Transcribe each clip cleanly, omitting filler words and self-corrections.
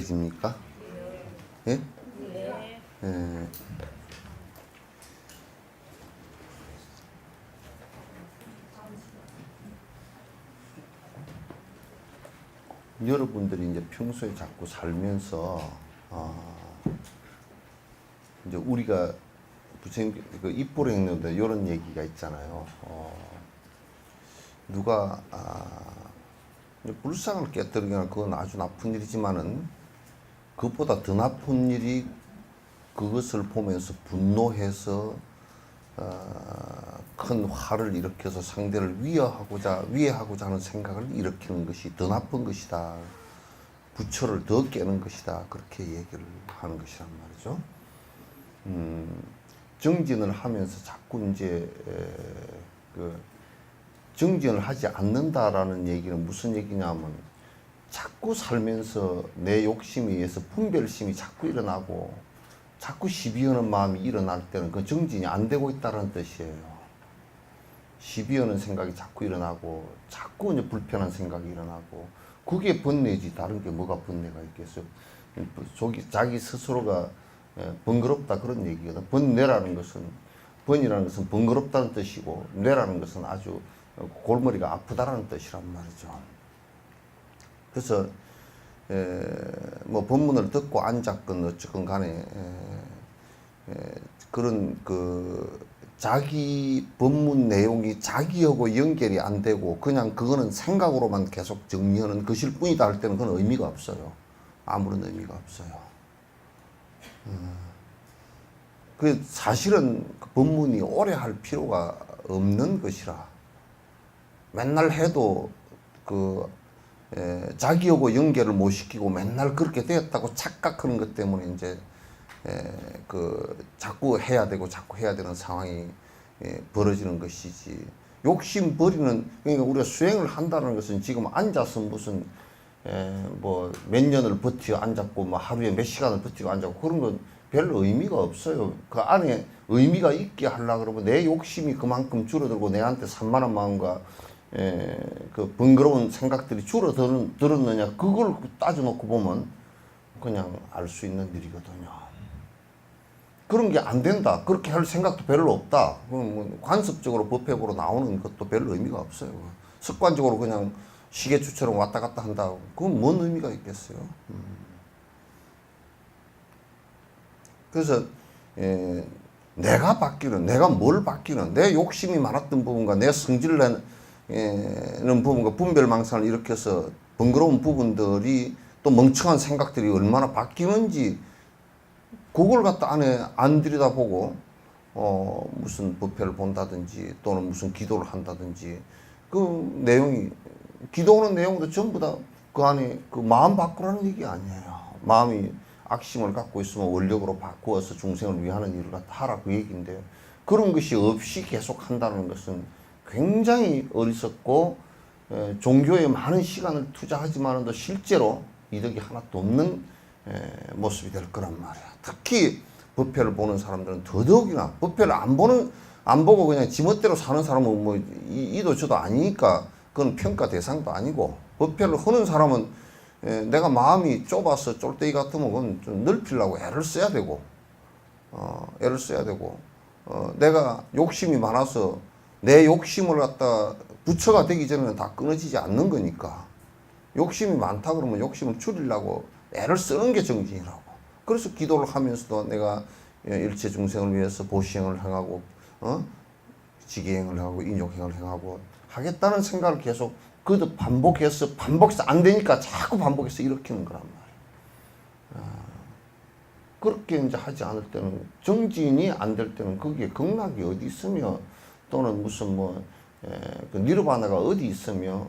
이해집니까? 예? 예. 여러분들이 이제 평소에 자꾸 살면서 이제 우리가 그 입보로 읽는데 이런 얘기가 있잖아요. 누가 불상을 깨뜨리거나 그건 아주 나쁜 일이지만은 그것보다 더 나쁜 일이 그것을 보면서 분노해서 큰 화를 일으켜서 상대를 위해하고자 하는 생각을 일으키는 것이 더 나쁜 것이다. 부처를 더 깨는 것이다. 그렇게 얘기를 하는 것이란 말이죠. 정진을 하면서 자꾸 이제 정진을 하지 않는다라는 얘기는 무슨 얘기냐면 자꾸 살면서 내 욕심에 의해서 분별심이 자꾸 일어나고 자꾸 시비하는 마음이 일어날 때는 그 정진이 안 되고 있다는 뜻이에요. 시비하는 생각이 자꾸 일어나고 자꾸 이제 불편한 생각이 일어나고 그게 번뇌지 다른 게 뭐가 번뇌가 있겠어요. 자기 스스로가 번거롭다 그런 얘기거든. 번뇌라는 것은 번이라는 것은 번거롭다는 뜻이고 뇌라는 것은 아주 골머리가 아프다라는 뜻이란 말이죠. 그래서 뭐 법문을 듣고 앉았건 어쨌건 간에 그런 자기 법문 내용이 자기하고 연결이 안 되고 그냥 그거는 생각으로만 계속 정리하는 것일 뿐이다 할 때는 그건 의미가 없어요. 아무런 의미가 없어요. 그 사실은 그 법문이 오래 할 필요가 없는 것이라 맨날 해도 자기하고 연결을 못 시키고 맨날 그렇게 되었다고 착각하는 것 때문에 이제 자꾸 해야 되는 상황이 벌어지는 것이지. 욕심 버리는, 그러니까 우리가 수행을 한다는 것은 지금 앉아서 무슨 뭐 몇 년을 버티고 앉았고 뭐 하루에 몇 시간을 버티고 앉았고 그런 건 별 의미가 없어요. 그 안에 의미가 있게 하려고 그러면 내 욕심이 그만큼 줄어들고 내한테 산만한 마음과 그 번거로운 생각들이 줄어들었느냐 그걸 따져놓고 보면 그냥 알 수 있는 일이거든요. 그런 게 안 된다. 그렇게 할 생각도 별로 없다. 그럼 뭐 관습적으로 법회보로 나오는 것도 별 의미가 없어요. 습관적으로 그냥 시계추처럼 왔다 갔다 한다. 그건 뭔 의미가 있겠어요. 그래서 내가 바뀌는, 내가 뭘 바뀌는, 내 욕심이 많았던 부분과 내 성질을 내는 부분과 분별망상을 일으켜서 번거로운 부분들이 또 멍청한 생각들이 얼마나 바뀌는지 그걸 갖다 안에 안 들여다보고 무슨 법회를 본다든지 또는 무슨 기도를 한다든지 그 내용이 기도하는 내용도 전부 다 그 안에 그 마음 바꾸라는 얘기 아니에요. 마음이 악심을 갖고 있으면 원력으로 바꾸어서 중생을 위하는 일을 갖다 하라 그 얘기인데 그런 것이 없이 계속 한다는 것은 굉장히 어리석고 종교에 많은 시간을 투자하지만도 실제로 이득이 하나도 없는 모습이 될 거란 말이야. 특히 법회를 보는 사람들은 더더욱이나 법회를 안 보고 그냥 지멋대로 사는 사람은 뭐 이도 저도 아니니까 그건 평가 대상도 아니고 법회를 하는 사람은 내가 마음이 좁아서 쫄대기 같으면 그건 좀 넓히려고 애를 써야 되고 내가 욕심이 많아서 내 욕심을 갖다 부처가 되기 전에는 다 끊어지지 않는 거니까 욕심이 많다 그러면 욕심을 줄이려고 애를 쓰는 게 정진이라고. 그래서 기도를 하면서도 내가 일체 중생을 위해서 보시행을 행하고 지기행을 행하고 인욕행을 행하고 하겠다는 생각을 계속 그것도 반복해서 안 되니까 자꾸 반복해서 일으키는 거란 말이에요. 그렇게 이제 하지 않을 때는 정진이 안 될 때는 거기에 극락이 어디 있으며 또는 무슨 그 니르바나가 어디 있으며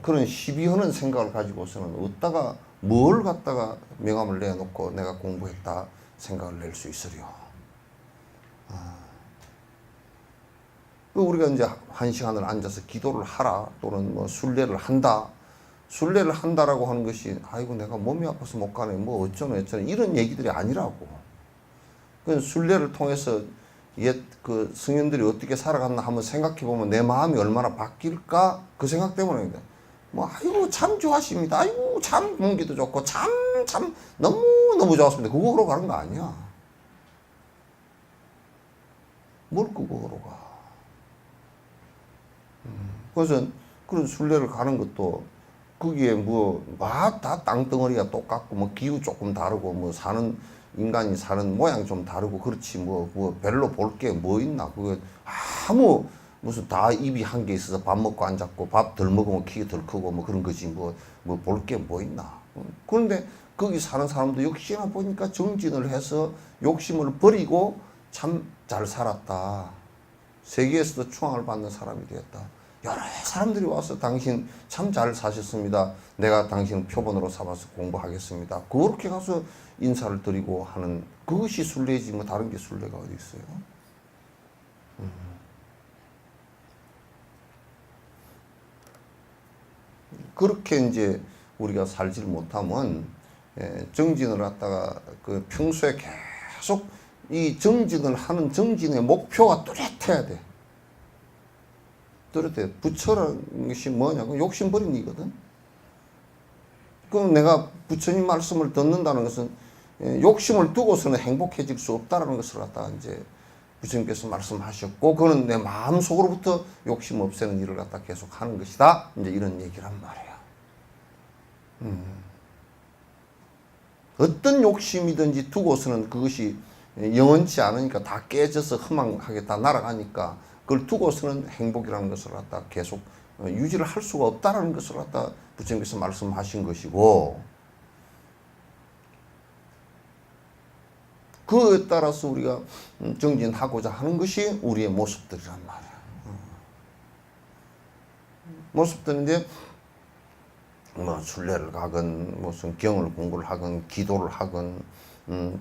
그런 시비하는 생각을 가지고서는 어디다가 뭘 갖다가 명함을 내놓고 내가 공부했다 생각을 낼 수 있으려. 우리가 이제 한 시간을 앉아서 기도를 하라 또는 뭐 순례를 한다. 순례를 한다라고 하는 것이 아이고 내가 몸이 아파서 못 가네 뭐 어쩌네 이런 얘기들이 아니라고. 그 순례를 통해서 옛 그 성현들이 어떻게 살아갔나 한번 생각해 보면 내 마음이 얼마나 바뀔까 그 생각 때문입니다. 뭐 아이고 참 좋아하십니다. 아이고 참 공기도 좋고 참 너무 좋았습니다. 그거 그러고 가는 거 아니야. 뭘 그거 그러고 가. 그래서 그런 순례를 가는 것도 거기에 다 땅덩어리가 똑같고 뭐 기후 조금 다르고 뭐 사는 인간이 사는 모양 좀 다르고 그렇지 뭐 별로 볼 게 뭐 있나. 그거 아무 무슨 다 입이 한 개 있어서 밥 먹고 앉았고 밥 덜 먹으면 키가 덜 크고 뭐 그런 거지 뭐 볼 게 뭐 있나. 그런데 거기 사는 사람도 역시나 보니까 정진을 해서 욕심을 버리고 참 잘 살았다. 세계에서도 추앙을 받는 사람이 되었다. 여러 사람들이 와서 당신 참 잘 사셨습니다. 내가 당신을 표본으로 삼아서 공부하겠습니다. 그렇게 가서 인사를 드리고 하는 그것이 순례지 뭐 다른 게 순례가 어디 있어요. 그렇게 이제 우리가 살지를 못하면 정진을 갖다가 그 평소에 계속 이 정진을 하는 정진의 목표가 뚜렷해야 돼. 뚜렷해. 부처라는 것이 뭐냐? 그 욕심 버린 이거든. 그럼 내가 부처님 말씀을 듣는다는 것은 욕심을 두고서는 행복해질 수 없다는 것을 갖다가 이제 부처님께서 말씀하셨고, 그거는 내 마음속으로부터 욕심 없애는 일을 갖다 계속 하는 것이다. 이제 이런 얘기란 말이야. 어떤 욕심이든지 두고서는 그것이 영원치 않으니까 다 깨져서 허망하게 다 날아가니까 그걸 두고서는 행복이라는 것을 갖다 계속 유지를 할 수가 없다는 것을 갖다 부처님께서 말씀하신 것이고, 그에 따라서 우리가 정진하고자 하는 것이 우리의 모습들이란 말이야. 모습들인데 뭐 순례를 가건 무슨 경을 공부를 하건 기도를 하건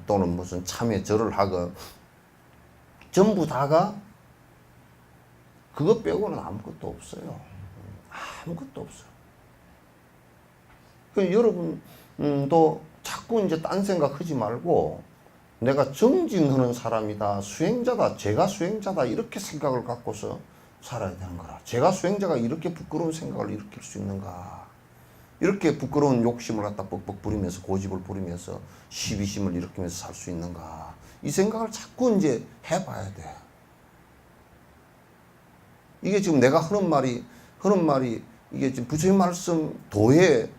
또는 무슨 참회절을 하건 전부 다가 그것 빼고는 아무것도 없어요. 아무것도 없어요. 그 여러분도 자꾸 이제 딴 생각하지 말고 내가 정진하는 사람이다, 수행자다, 제가 수행자다 이렇게 생각을 갖고서 살아야 되는 거라. 제가 수행자가 이렇게 부끄러운 생각을 일으킬 수 있는가? 이렇게 부끄러운 욕심을 갖다 뻑뻑 부리면서 고집을 부리면서 시비심을 일으키면서 살 수 있는가? 이 생각을 자꾸 이제 해봐야 돼. 이게 지금 내가 하는 말이 이게 지금 부처님 말씀 도의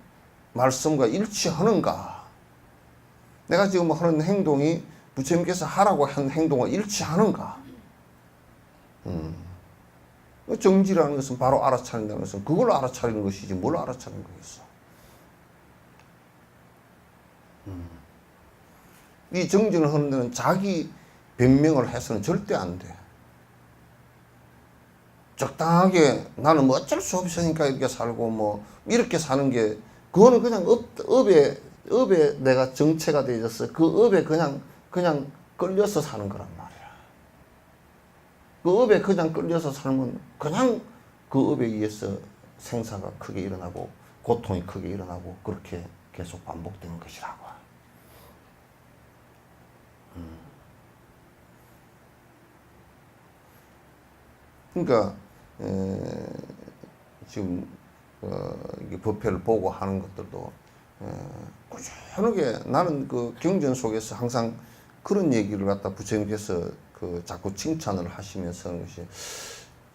말씀과 일치하는가? 내가 지금 하는 행동이 부처님께서 하라고 한 행동과 일치하는가? 정지라는 것은 바로 알아차린다는 것은 그걸 알아차리는 것이지 뭘 알아차리는 거겠어. 이 정진을 하는 데는 자기 변명을 해서는 절대 안 돼. 적당하게 나는 뭐 어쩔 수 없으니까 이렇게 살고 뭐 이렇게 사는 게 그거는 그냥 업에 내가 정체가 되어서 그 업에 그냥 끌려서 사는 거란 말이야. 그 업에 그냥 끌려서 살면 그냥 그 업에 의해서 생사가 크게 일어나고 고통이 크게 일어나고 그렇게 계속 반복되는 것이라고. 그러니까 지금 이게 법회를 보고 하는 것들도 꾸준하게 나는 그 경전 속에서 항상 그런 얘기를 갖다 부처님께서 그 자꾸 칭찬을 하시면서 하는 것이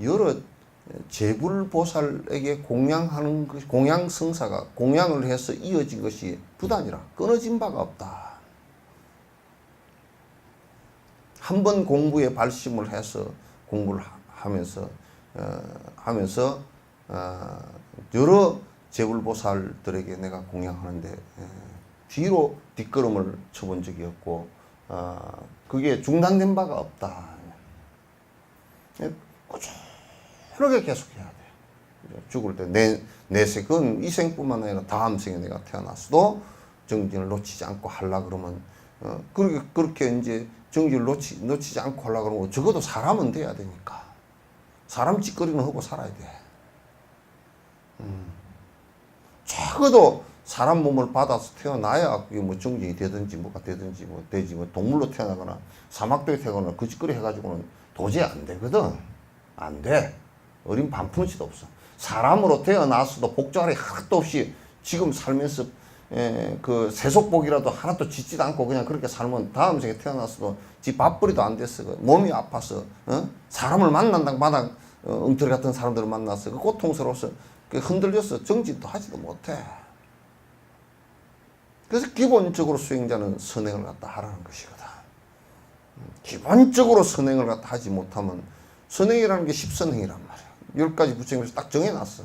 여러 제불보살에게 공양하는 것, 공양성사가 공양을 해서 이어진 것이 부단이라 끊어진 바가 없다. 한 번 공부에 발심을 해서 공부를 하면서 여러 제불보살들에게 내가 공양하는데 뒤로 뒷걸음을 쳐본 적이 없고 그게 중단된 바가 없다. 꾸준하게 계속해야 돼. 죽을 때 그건 이 생뿐만 아니라 다음 생에 내가 태어났어도 정진을 놓치지 않고 하려 그러면 그렇게 이제 정진을 놓치지 않고 하려 그러면 적어도 사람은 돼야 되니까. 사람 짓거리는 하고 살아야 돼. 적어도 사람 몸을 받아서 태어나야 그게 뭐 정진이 되든지 뭐가 되든지 뭐 되지 뭐 동물로 태어나거나 사막도에 태어나거나 그 짓거리 해가지고는 도저히 안 되거든. 안 돼. 어린 반푼치도 없어. 사람으로 태어나서도 복자리 하나도 없이 지금 살면서 그 세속복이라도 하나도 짓지도 않고 그냥 그렇게 살면 다음 생에 태어나서도 지 밥벌이도 안 됐어. 몸이 아파서 사람을 만난다 마당 엉터리 같은 사람들을 만나서 그 고통스러워서 흔들려서 정진도 하지도 못해. 그래서 기본적으로 수행자는 선행을 갖다 하라는 것이거든. 기본적으로 선행을 갖다 하지 못하면 선행이라는 게 십선행이란 말이야. 10가지 부처님께서 딱 정해놨어.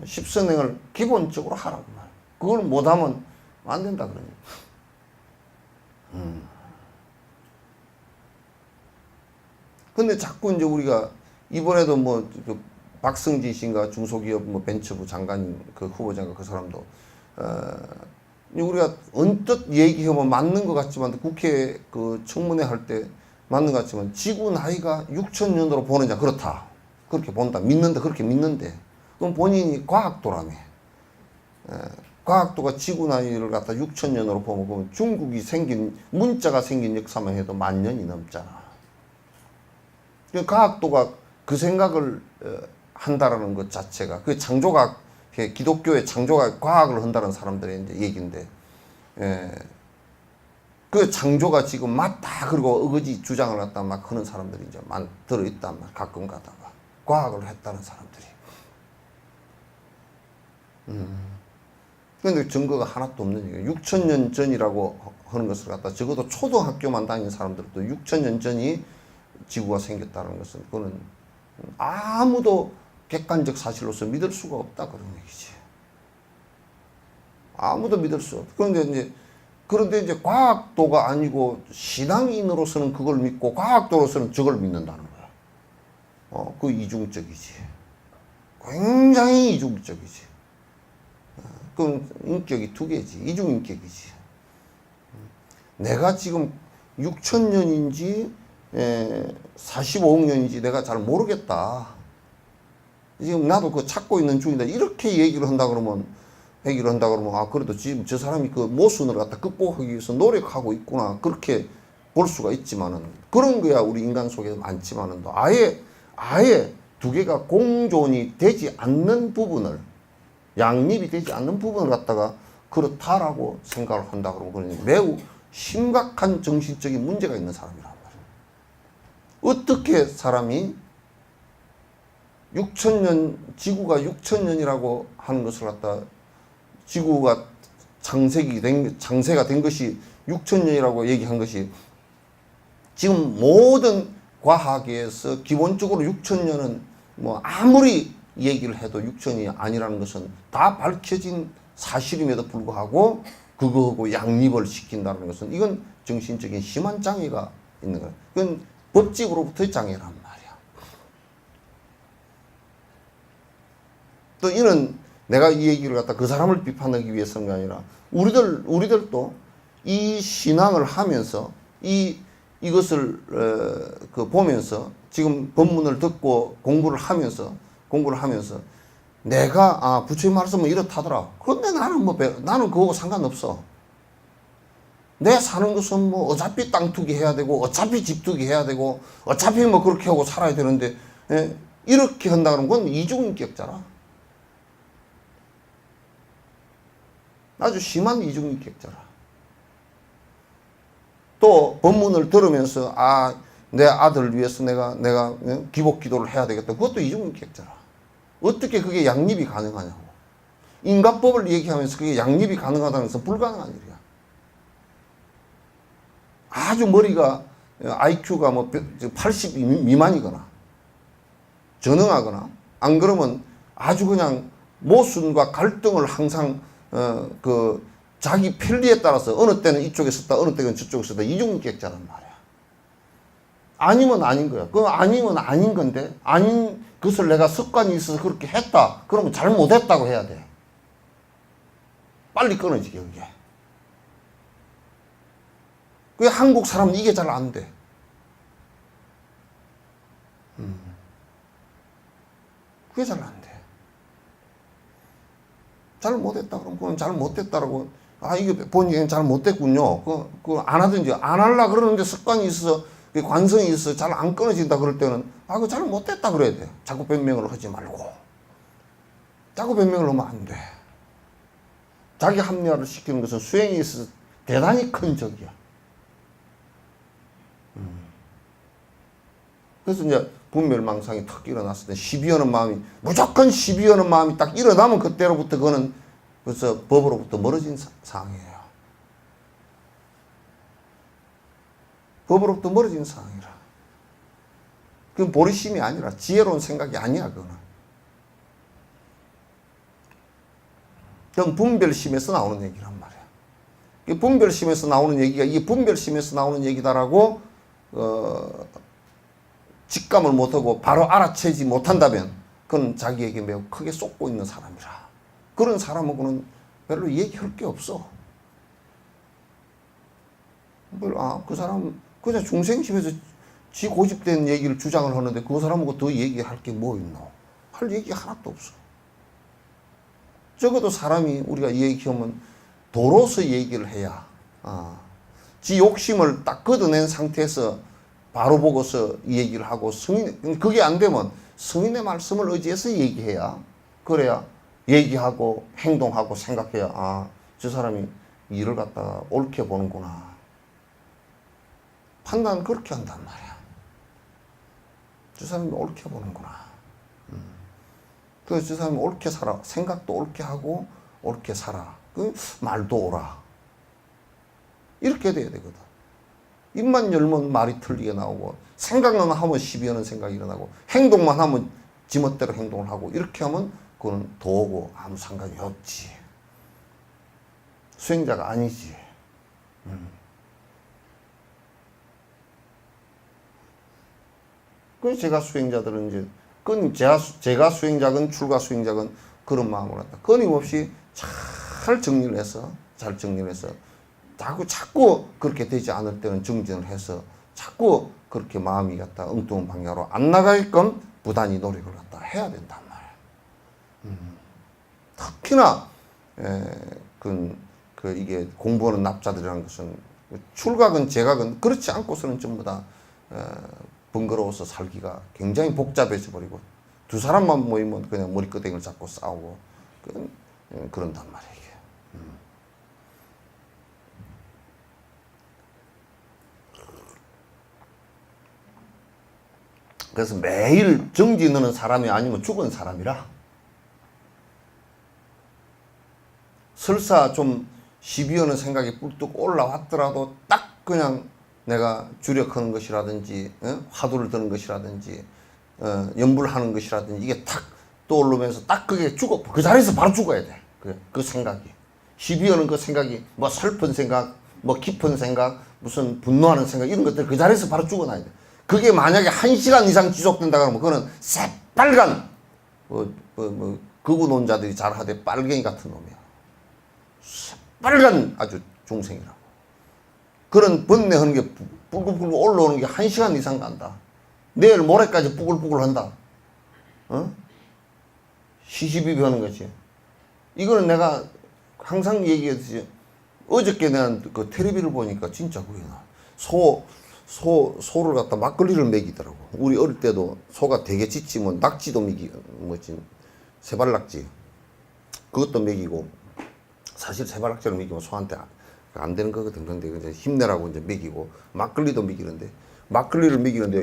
십선행을 기본적으로 하라고 말이야. 그걸 못하면 안 된다 그러니. 근데 자꾸 이제 우리가 이번에도 뭐 박승진 씨인가 중소기업 뭐 벤처부 장관 그 후보자인가 그 사람도 우리가 언뜻 얘기하면 맞는 것 같지만 국회 그 청문회 할 때 맞는 것 같지만 지구 나이가 6,000년으로 보는 자 그렇다. 그렇게 본다. 믿는다. 그렇게 믿는데. 그럼 본인이 과학도라며. 과학도가 지구 나이를 갖다 6,000년으로 보면 그러면 중국이 생긴 문자가 생긴 역사만 해도 10,000년이 넘잖아. 과학도가 그 생각을 한다라는 것 자체가 그 창조학 기독교의 창조가 과학을 한다는 사람들의 이제 얘기인데, 그 창조가 지금 맞다 그리고 어거지 주장을 갖다 막 하는 사람들이 이제 들어있단 말 가끔 가다가 과학을 했다는 사람들이. 그런데 증거가 하나도 없는 얘기예요. 6,000년 전이라고 하는 것을 갖다 적어도 초등학교만 다니는 사람들도 6,000년 전이 지구가 생겼다는 것은 그거는 아무도 객관적 사실로서 믿을 수가 없다 그런 얘기지. 아무도 믿을 수 없다. 그런데 이제 과학도가 아니고 신앙인으로서는 그걸 믿고 과학도로서는 저걸 믿는다는 거야. 그 이중적이지. 굉장히 이중적이지. 그건 인격이 두 개지. 이중인격이지. 내가 지금 6,000년인지 45억 년인지 내가 잘 모르겠다. 지금 나도 그 찾고 있는 중이다. 이렇게 얘기를 한다 그러면 그래도 지금 저 사람이 그 모순을 갖다 극복하기 위해서 노력하고 있구나. 그렇게 볼 수가 있지만은 그런 거야 우리 인간 속에 많지만은 또 아예 두 개가 공존이 되지 않는 부분을 양립이 되지 않는 부분을 갖다가 그렇다라고 생각을 한다 그러면 그러니 매우 심각한 정신적인 문제가 있는 사람이란 말이에요. 어떻게 사람이 6,000년, 지구가 6,000년이라고 하는 것을 갖다 지구가 장세가 된 것이 6,000년이라고 얘기한 것이 지금 모든 과학에서 기본적으로 6,000년은 뭐 아무리 얘기를 해도 6,000이 아니라는 것은 다 밝혀진 사실임에도 불구하고 그거하고 양립을 시킨다는 것은 이건 정신적인 심한 장애가 있는 거예요. 그건 법칙으로부터의 장애란 말이야. 또 이는 내가 이 얘기를 갖다 그 사람을 비판하기 위해서가 아니라 우리들도 이 신앙을 하면서 이것을 보면서 지금 법문을 듣고 공부를 하면서 내가 부처님 말씀은 이렇다더라. 그런데 나는 그거하고 상관없어. 내 사는 것은 뭐 어차피 땅 투기 해야 되고 어차피 집 투기 해야 되고 어차피 뭐 그렇게 하고 살아야 되는데 이렇게 한다 그러면 그건 이중인격자라. 아주 심한 이중인격자라. 또 법문을 들으면서 내 아들을 위해서 내가 기복 기도를 해야 되겠다. 그것도 이중인격자라. 어떻게 그게 양립이 가능하냐고. 인과법을 얘기하면서 그게 양립이 가능하다는 것은 불가능한 일이야. 아주 머리가 IQ가 뭐 80 미만이거나 전능하거나 안 그러면 아주 그냥 모순과 갈등을 항상 자기 편리에 따라서 어느 때는 이쪽에 섰다 어느 때는 저쪽에 섰다 이중인격자란 말이야. 아니면 아닌 거야. 그 아니면 아닌 건데 아닌 것을 내가 습관이 있어서 그렇게 했다. 그러면 잘못했다고 해야 돼. 빨리 끊어지게 그게. 그 한국 사람은 이게 잘 안 돼. 그게 잘 안 돼. 잘못했다 그러면 그건 잘못됐다라고 이게 본인이 잘못됐군요. 그거 안 하든지 안 하려 그러는데 습관이 있어서 관성이 있어서 잘 안 끊어진다 그럴 때는 그거 잘못됐다 그래야 돼. 자꾸 변명을 하지 말고 자꾸 변명을 하면 안 돼. 자기 합리화를 시키는 것은 수행에 있어서 대단히 큰 적이야. 그래서 이제 분별망상이 턱 일어났을 때 시비하는 마음이, 무조건 시비하는 마음이 딱 일어나면 그때로부터 그거는 벌써 법으로부터 멀어진 상황이에요. 법으로부터 멀어진 상황이라. 그건 보리심이 아니라 지혜로운 생각이 아니야, 그거는. 그건 분별심에서 나오는 얘기란 말이야. 이 분별심에서 나오는 얘기가 이 분별심에서 나오는 얘기다라고 직감을 못하고 바로 알아채지 못한다면 그건 자기에게 매우 크게 쏟고 있는 사람이라. 그런 사람하고는 별로 얘기할 게 없어. 그 사람 그냥 중생심에서 지 고집된 얘기를 주장을 하는데 그 사람하고 더 얘기할 게 뭐 있노? 할 얘기 하나도 없어. 적어도 사람이 우리가 얘기하면 도로서 얘기를 해야 지 욕심을 딱 걷어낸 상태에서 바로 보고서 얘기를 하고 그게 안 되면 성인의 말씀을 의지해서 얘기해야 그래야 얘기하고 행동하고 생각해야 저 사람이 일을 갖다가 옳게 보는구나. 판단은 그렇게 한단 말이야. 저 사람이 옳게 보는구나. 그래서 저 사람이 옳게 살아. 생각도 옳게 하고 옳게 살아. 그 말도 옳아. 이렇게 돼야 되거든. 입만 열면 말이 틀리게 나오고 생각만 하면 시비하는 생각이 일어나고 행동만 하면 지멋대로 행동을 하고 이렇게 하면 그거는 도하고 아무 상관이 없지. 수행자가 아니지. 그래서 제가 수행자들은 이제 제가 수행자건 출가 수행자건 그런 마음으로 한다. 끊임없이 잘 정리를 해서 자꾸 그렇게 되지 않을 때는 정진을 해서 자꾸 그렇게 마음이 갖다 엉뚱한 방향으로 안 나가게끔 부단히 노력을 갖다 해야 된단 말이에요. 특히나 이게 공부하는 납자들이라는 것은 출가건 재가건 그렇지 않고서는 전부 다 번거로워서 살기가 굉장히 복잡해져 버리고 두 사람만 모이면 그냥 머리끄댕이를 잡고 싸우고 그런단 말이에요. 그래서 매일 정진하는 사람이 아니면 죽은 사람이라. 설사 좀 시비하는 생각이 뿔뚝 올라왔더라도 딱 그냥 내가 주력하는 것이라든지 화두를 드는 것이라든지 염불하는 것이라든지 이게 탁 떠오르면서 딱 그게 그 자리에서 바로 죽어야 돼. 그 생각이. 시비하는 그 생각이 뭐 슬픈 생각, 뭐 깊은 생각, 무슨 분노하는 생각 이런 것들 그 자리에서 바로 죽어놔야 돼. 그게 만약에 1시간 이상 지속된다 그러면 그거는 새빨간 극우논자들이 잘 하되 빨갱이 같은 놈이야. 새빨간 아주 중생이라고. 그런 번뇌하는 게 뿔뿔뿔 올라오는 게 1시간 이상 간다. 내일 모레까지 뿔뿔뿔 한다. 시시비비 하는 거지. 이거는 내가 항상 얘기했듯이 어저께 내가 그 텔레비를 보니까 진짜 그게 소를 갖다 막걸리를 먹이더라고. 우리 어릴 때도 소가 되게 지치면 낙지도 뭐지 세발낙지 그것도 먹이고 사실 세발낙지를 먹이면 소한테 안 되는 거거든. 근데 이제 힘내라고 이제 먹이고 막걸리도 먹이는데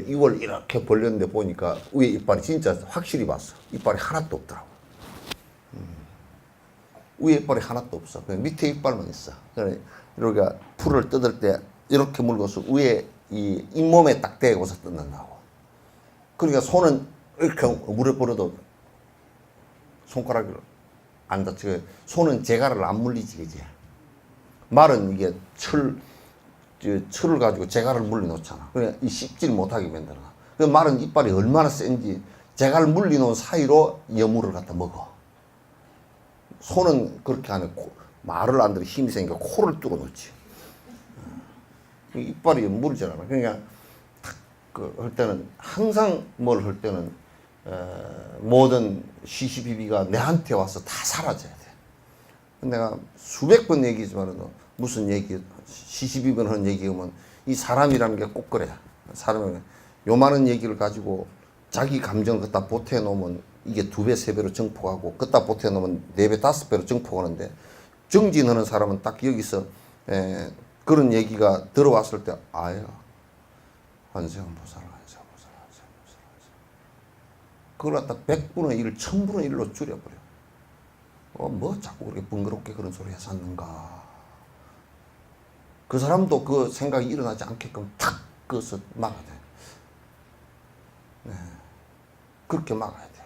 이걸 이렇게 벌렸는데 보니까 위에 이빨이 진짜 확실히 봤어. 이빨이 하나도 없더라고. 위에 이빨이 하나도 없어. 그냥 밑에 이빨만 있어. 그러니까 우리가 풀을 뜯을 때 이렇게 물고서 위에 이 잇몸에 딱 대고서 뜯는다고. 그러니까 손은 이렇게 물에 버려도 손가락을 안 다치고 손은 재갈을 안 물리지, 그지? 말은 이게 철을 가지고 재갈을 물려놓잖아. 그러니까 이 씹질 못하게 만들어. 그 말은 이빨이 얼마나 센지 재갈을 물려놓은 사이로 여물을 갖다 먹어. 손은 그렇게 안 해. 말을 안 들어 힘이 생기니까 코를 뚫어 놓지. 이빨이 물잖아. 그러니까 할 때는 항상 뭘 할 때는 모든 시시비비가 내한테 와서 다 사라져야 돼. 내가 수백 번 얘기지만 무슨 얘기 시시비비는 하는 얘기하면 이 사람이라는 게 꼭 그래. 사람은 요만한 얘기를 가지고 자기 감정을 갖다 보태놓으면 이게 2배, 3배로 증폭하고 끄다 보태놓으면 4배, 5배로 증폭하는데 정진하는 사람은 딱 여기서 그런 얘기가 들어왔을 때 아야 환생은 보살, 환생 보살, 환생 보살, 환생. 그걸 갖다 100분의 1, 1000분의 1로 줄여버려. 뭐 자꾸 그렇게 번거롭게 그런 소리 해서 샀는가. 그 사람도 그 생각이 일어나지 않게끔 탁 그어서 막아야 돼. 네. 그렇게 막아야 돼.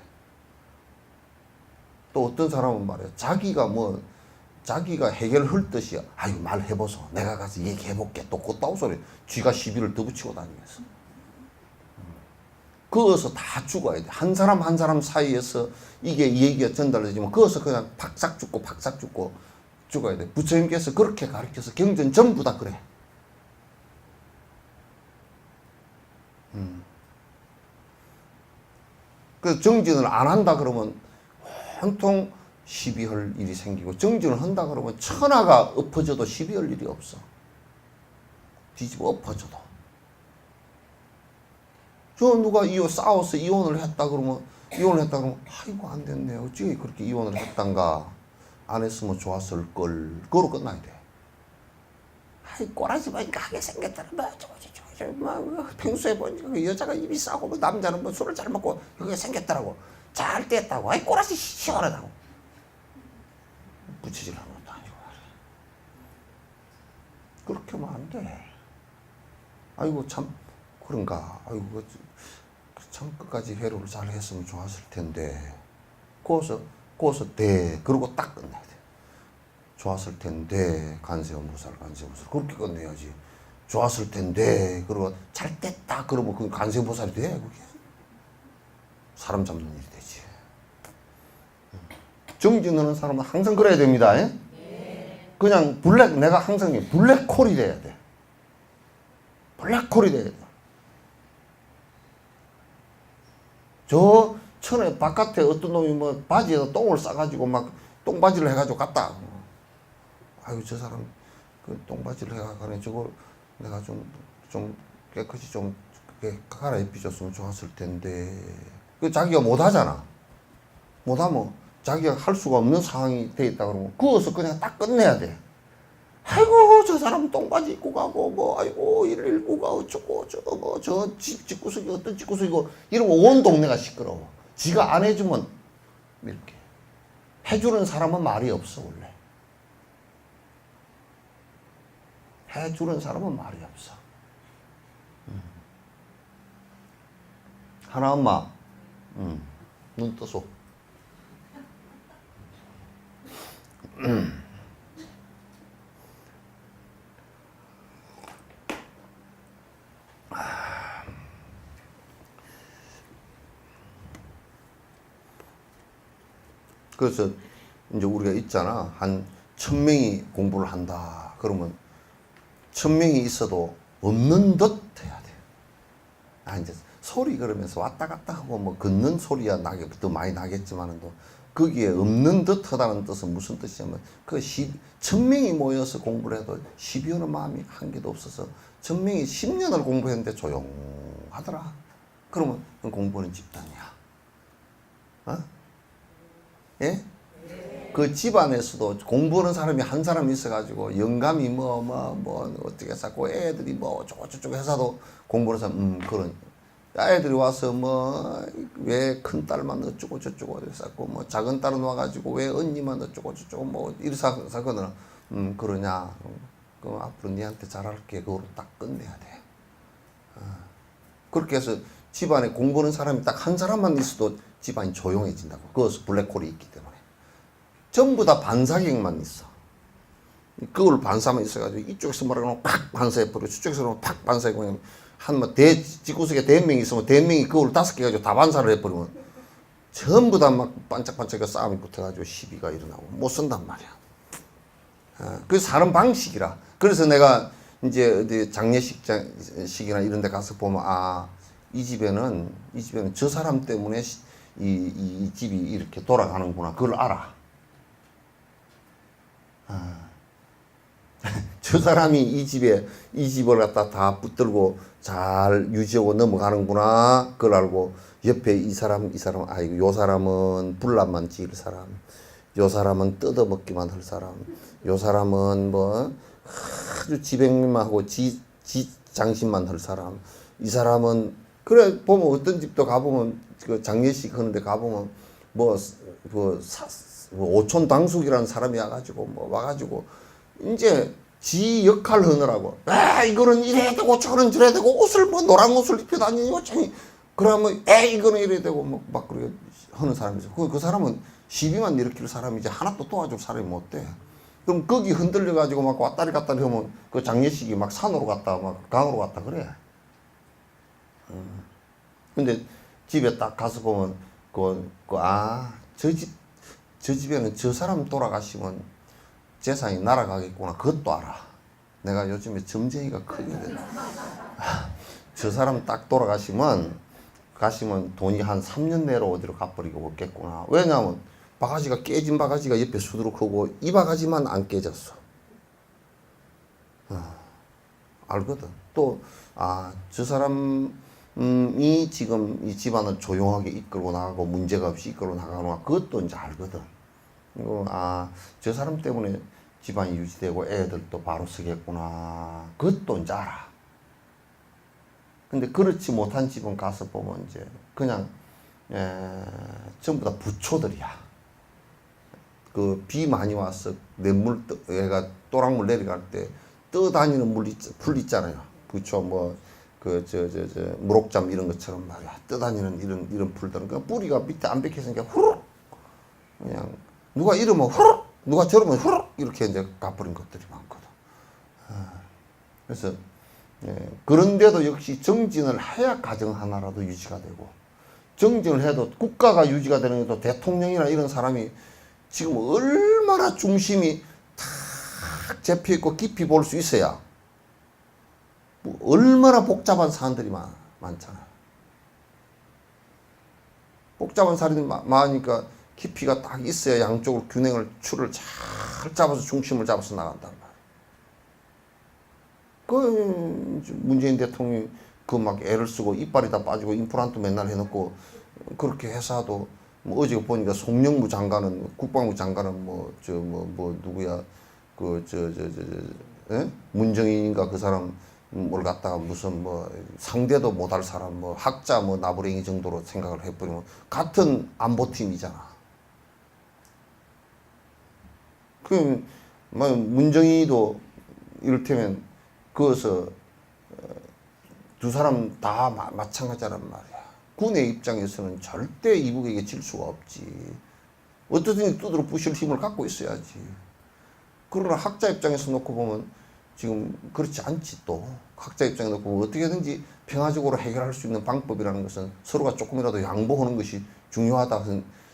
또 어떤 사람은 말이야. 자기가 해결할 듯이 아유 말해보소. 내가 가서 얘기해볼게. 또 그따위 소리. 쥐가 시비를 더 붙이고 다니면서. 그어서 다 죽어야 돼. 한 사람 한 사람 사이에서 이게 얘기가 전달되지만 그어서 그냥 박삭 죽고 죽어야 돼. 부처님께서 그렇게 가르쳐서 경전 전부 다 그래. 그래서 정진을 안 한다 그러면 온통 시비할 일이 생기고 정진을 한다 그러면 천하가 엎어져도 시비할 일이 없어. 뒤집어 엎어져도. 저 누가 싸워서 이혼을 했다 그러면 아이고 안 됐네. 어찌 그렇게 이혼을 했단가. 안 했으면 좋았을 걸. 그거로 끝나야 돼. 아이 꼬라지 보니까 하게 생겼더라. 평소에 보니까 여자가 입이 싸고 뭐 남자는 뭐 술을 잘 먹고 그게 생겼더라고. 잘 됐다고. 아이 꼬라지 시원하다고. 붙이질 않았다. 그렇게 하면 안 돼. 아이고 참 그런가. 아이고 참 끝까지 회로를 잘 했으면 좋았을 텐데. 거기서 그러고 딱 끝내야 돼. 좋았을 텐데 간세음보살 그렇게 끝내야지. 좋았을 텐데 그리고 잘 됐다 그러면 그 간세음보살이 돼. 그게 사람 잡는 일이 되지. 정진하는 사람은 항상 그래야 됩니다. 그냥 내가 항상 블랙홀이 돼야 돼. 블랙홀이 돼야 돼. 저 천에 바깥에 어떤 놈이 뭐 바지에다 똥을 싸가지고 막 똥바지를 해가지고 갔다. 아유 저 사람 그 똥바지를 해가지고 저걸 내가 좀 깨끗이 좀 갈아입혀줬으면 좋았을 텐데. 그 자기가 못하잖아. 못하면 자기가 할 수가 없는 상황이 돼 있다 그러면 그것을 그냥 딱 끝내야 돼. 아이고 저 사람 똥바지 입고 가고 뭐 아이고 이를 입고 가 어쩌고 저거 뭐 저 집구석이 어떤 집구석이고 이러고 온 동네가 시끄러워. 지가 안 해주면 이렇게 해주는 사람은 말이 없어. 원래 해주는 사람은 말이 없어. 하나 엄마 눈 떠서 그래서 이제 우리가 있잖아. 한 1000명이 공부를 한다. 그러면 1000명이 있어도 없는 듯 해야 돼. 이제 소리 그러면서 왔다 갔다 하고 뭐 걷는 소리야 더 많이 나겠지만은 거기에 없는 듯 하다는 뜻은 무슨 뜻이냐면 1000명이 모여서 공부를 해도 시비 오는 마음이 한 개도 없어서 1000명이 10년을 공부했는데 조용하더라. 그러면 공부하는 집단이야. 예? 그 집안에서도 공부하는 사람이 한 사람 있어가지고 영감이 뭐 어떻게 자꾸 애들이 뭐 저쪽 회사도 공부하는 사람 그런 애들이 와서 뭐 왜 큰 딸만 어쩌고 저쩌고 했었고 뭐 작은 딸은 와가지고 왜 언니만 어쩌고 저쩌고 뭐 이러사거나 그러냐. 그럼 앞으로 니한테 잘할게. 그거로 딱 끝내야 돼. 그렇게 해서 집안에 공부하는 사람이 딱 한 사람만 있어도 집안이 조용해진다고. 그것은 블랙홀이 있기 때문에. 전부 다 반사객만 있어. 그걸 반사만 있어가지고 이쪽에서 말하면 팍 반사해버리고 저쪽에서 말하면 팍 반사해버리고 집구석에 5명이 있으면 5명이 그걸 5개 가지고 다 반사를 해버리면 전부 다 막 반짝반짝 싸움이 붙어가지고 시비가 일어나고 못 쓴단 말이야. 그래서 사는 방식이라. 그래서 내가 이제 어디 장례식이나 이런 데 가서 보면 이 집에는 저 사람 때문에 이 집이 이렇게 돌아가는구나. 그걸 알아. 저 사람이 이 집을 갖다 다 붙들고 잘 유지하고 넘어가는구나. 그걸 알고 옆에 이 사람, 아이고, 요 사람은 불난만 지을 사람, 요 사람은 뜯어먹기만 할 사람, 요 사람은 뭐 아주 지백만 하고 지 장신만 할 사람, 이 사람은 그래 보면 어떤 집도 가보면 그 장례식 하는데 가보면 뭐 오촌 당숙이라는 사람이 와가지고 뭐 와가지고 이제 지 역할 하느라고 이거는 이래야 되고 저거는 저래야 되고 옷을 뭐 노란 옷을 입혀 다니고 참 그러면 이거는 이래야 되고 뭐 막 그렇게 하는 사람이죠. 그 사람은 시비만 일으킬 사람이지 하나도 도와줄 사람이 못 돼. 그럼 거기 흔들려 가지고 막 왔다리 갔다리 하면 그 장례식이 막 산으로 갔다 막 강으로 갔다 그래. 근데 집에 딱 가서 보면 저 집에는 저 사람 돌아가시면 재산이 날아가겠구나. 그것도 알아. 내가 요즘에 점쟁이가 크거든. 저 사람 딱 돌아가시면 돈이 한 3년 내로 어디로 가버리고 없겠구나. 왜냐하면 바가지가 깨진 바가지가 옆에 수두룩하고 이 바가지만 안 깨졌어. 알거든. 또 저 사람이 지금 이 집안을 조용하게 이끌고 나가고 문제가 없이 이끌고 나가구나. 그것도 이제 알거든. 그리고 저 사람 때문에 집안이 유지되고 애들도 바로 서겠구나. 그것도 이제 알아. 근데 그렇지 못한 집은 가서 보면 이제 그냥 전부 다 부초들이야. 그 비 많이 와서 애가 또랑물 내려갈 때 떠다니는 풀 있잖아요. 부초 무록잠 이런 것처럼 말이야. 떠다니는 이런 풀들은 그 뿌리가 밑에 안 박혀서 그냥 후룩 그냥 누가 이러면 후룩 누가 저러면 후룩 이렇게 이제 가버린 것들이 많거든. 그래서 그런데도 역시 정진을 해야 가정 하나라도 유지가 되고 정진을 해도 국가가 유지가 되는 것도 대통령이나 이런 사람이 지금 얼마나 중심이 탁 잡혀있고 깊이 볼 수 있어야 얼마나 복잡한 사안들이 많잖아요. 복잡한 사안들이 많으니까 깊이가 딱 있어야 양쪽으로 줄을 잘 잡아서 중심을 잡아서 나간단 말이에요. 문재인 대통령이 막 애를 쓰고 이빨이 다 빠지고 임플란트 맨날 해놓고 그렇게 해서도 뭐 어제 보니까 송영무 장관은 국방부 장관은 누구야 문정인인가 그 사람 뭘 갖다가 무슨 상대도 못할 사람 학자 나부랭이 정도로 생각을 해버리면 같은 안보팀이잖아. 문정인이도 이를테면 그것을 두 사람 다 마찬가지란 말이야. 군의 입장에서는 절대 이북에게 질 수가 없지. 어떻든지 두드러 부실 힘을 갖고 있어야지. 그러나 학자 입장에서 놓고 보면 지금 그렇지 않지 또. 학자 입장에 놓고 보면 어떻게든지 평화적으로 해결할 수 있는 방법이라는 것은 서로가 조금이라도 양보하는 것이 중요하다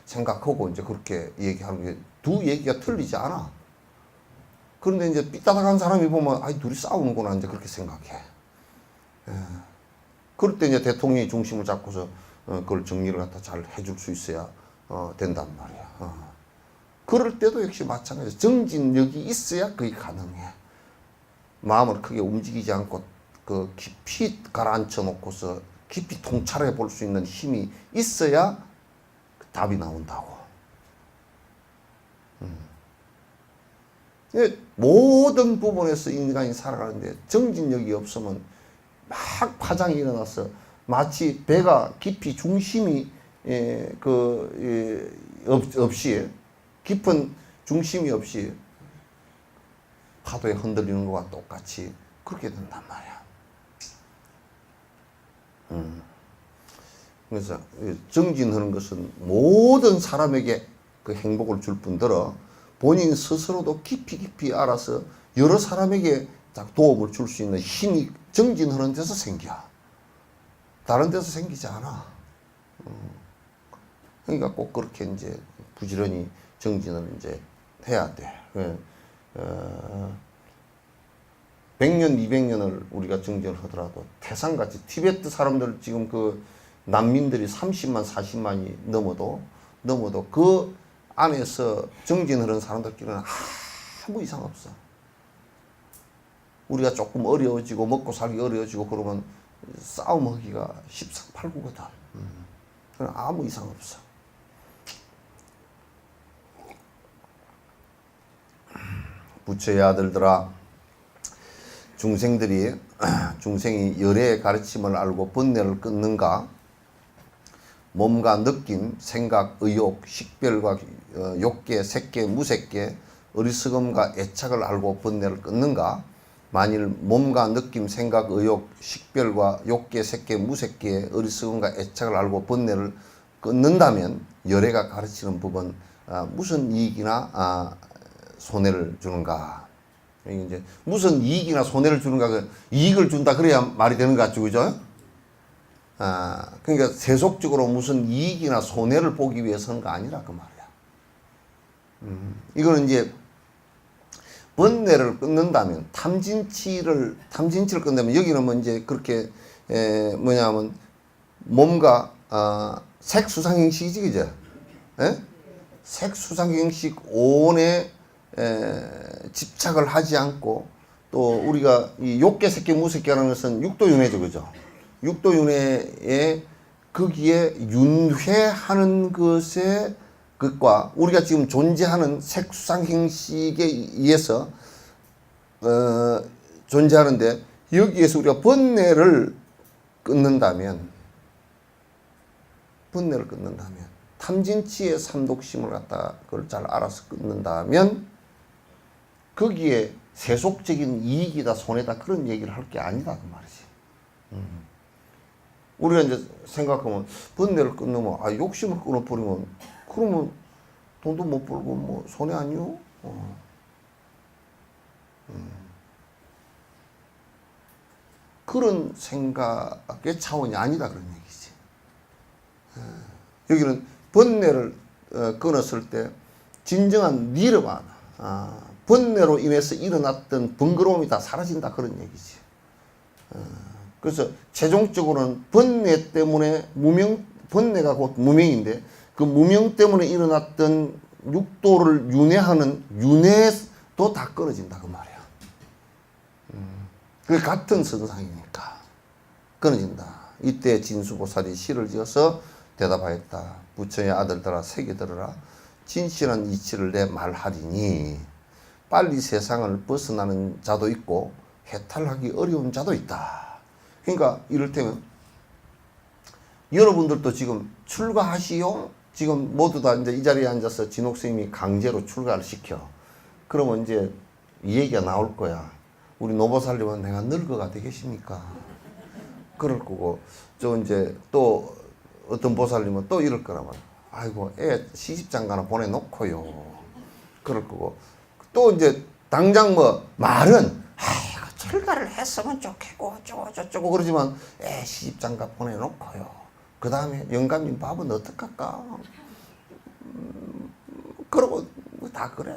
생각하고 이제 그렇게 얘기하는 게 두 얘기가 틀리지 않아. 그런데 이제 삐딱한 사람이 보면 둘이 싸우는구나 이제 그렇게 생각해. 그럴 때 이제 대통령이 중심을 잡고서 그걸 정리를 갖다 잘 해줄 수 있어야 된단 말이야. 그럴 때도 역시 마찬가지야. 정진력이 있어야 그게 가능해. 마음을 크게 움직이지 않고 그 깊이 가라앉혀 놓고서 깊이 통찰해 볼 수 있는 힘이 있어야 답이 나온다고. 모든 부분에서 인간이 살아가는데 정진력이 없으면 막 파장이 일어나서 마치 배가 깊이 중심이 없이 깊은 중심이 없이 파도에 흔들리는 것과 똑같이 그렇게 된단 말이야. 그래서 정진하는 것은 모든 사람에게 그 행복을 줄 뿐더러 본인 스스로도 깊이 알아서 여러 사람에게 도움을 줄 수 있는 힘이 정진하는 데서 생겨. 다른 데서 생기지 않아. 그러니까 꼭 그렇게 이제 부지런히 정진을 이제 해야 돼. 100년, 200년을 우리가 정진을 하더라도 태산같이 티베트 사람들 지금 그 난민들이 30만, 40만이 넘어도 그 안에서 정진하는 사람들끼리는 아무 이상 없어. 우리가 조금 어려워지고 먹고 살기 어려워지고 그러면 싸움하기가 십상팔구거든. 그럼 아무 이상 없어. 부처의 아들들아, 중생이 열의 가르침을 알고 번뇌를 끊는가? 몸과 느낌, 생각, 의욕, 식별과 욕계, 색계, 무색계, 어리석음과 애착을 알고 번뇌를 끊는가? 만일 몸과 느낌, 생각, 의욕, 식별과 욕계, 색계, 무색계, 어리석음과 애착을 알고 번뇌를 끊는다면 열애가 가르치는 법은 무슨 이익이나 손해를 주는가? 이제 무슨 이익이나 손해를 주는가? 그 이익을 준다 그래야 말이 되는 것 같죠, 그죠? 그러니까 세속적으로 무슨 이익이나 손해를 보기 위해서는 거 아니라 그 말이야. 이거는 이제 번뇌를 끊는다면 탐진치를 끊는다면 여기는 뭐 이제 그렇게 뭐냐면 몸과 색수상행식이지, 그죠? 색수상행식 오온에 집착을 하지 않고 또 우리가 이 욕계, 색계, 무색계라는 것은 육도윤회죠, 그죠? 육도윤회에 거기에 윤회하는 것에 것과 우리가 지금 존재하는 색수상행식에 의해서 존재하는데 여기에서 우리가 번뇌를 끊는다면 탐진치의 삼독심을 갖다 그걸 잘 알아서 끊는다면 거기에 세속적인 이익이다 손해다 그런 얘기를 할 게 아니다 그 말이지. 우리가 이제 생각하면 번뇌를 끊으면 욕심을 끊어버리면 그러면 돈도 못 벌고 뭐 손해 아니요? 그런 생각의 차원이 아니다 그런 얘기지. 여기는 번뇌를 끊었을 때 진정한 니르바나, 번뇌로 인해서 일어났던 번거로움이 다 사라진다 그런 얘기지. 그래서 최종적으로는 번뇌 때문에 번뇌가 곧 무명인데 그 무명 때문에 일어났던 육도를 윤회하는 윤회도 다 끊어진다 그 말이야. 그게 같은 선상이니까 끊어진다. 이때 진수보살이 시를 지어서 대답하였다. 부처의 아들들아 새겨 들으라. 진실한 이치를 내 말하리니 빨리 세상을 벗어나는 자도 있고 해탈하기 어려운 자도 있다. 그러니까 이를테면 여러분들도 지금 출가하시오? 지금 모두 다 이제 이 자리에 앉아서 진옥 스님이 강제로 출가를 시켜. 그러면 이제 이 얘기가 나올 거야. 우리 노보살님은 내가 늙어가 되겠습니까? 그럴 거고, 이제 또 어떤 보살님은 또 이럴 거란 말이야. 아이고, 애 시집장가나 보내놓고요. 그럴 거고, 또 이제 당장 뭐 말은 아이고, 출가를 했으면 좋겠고, 어쩌고 그러지만 애 시집장가 보내놓고요. 그 다음에 영감님 밥은 어떡할까? 그러고 다 그래.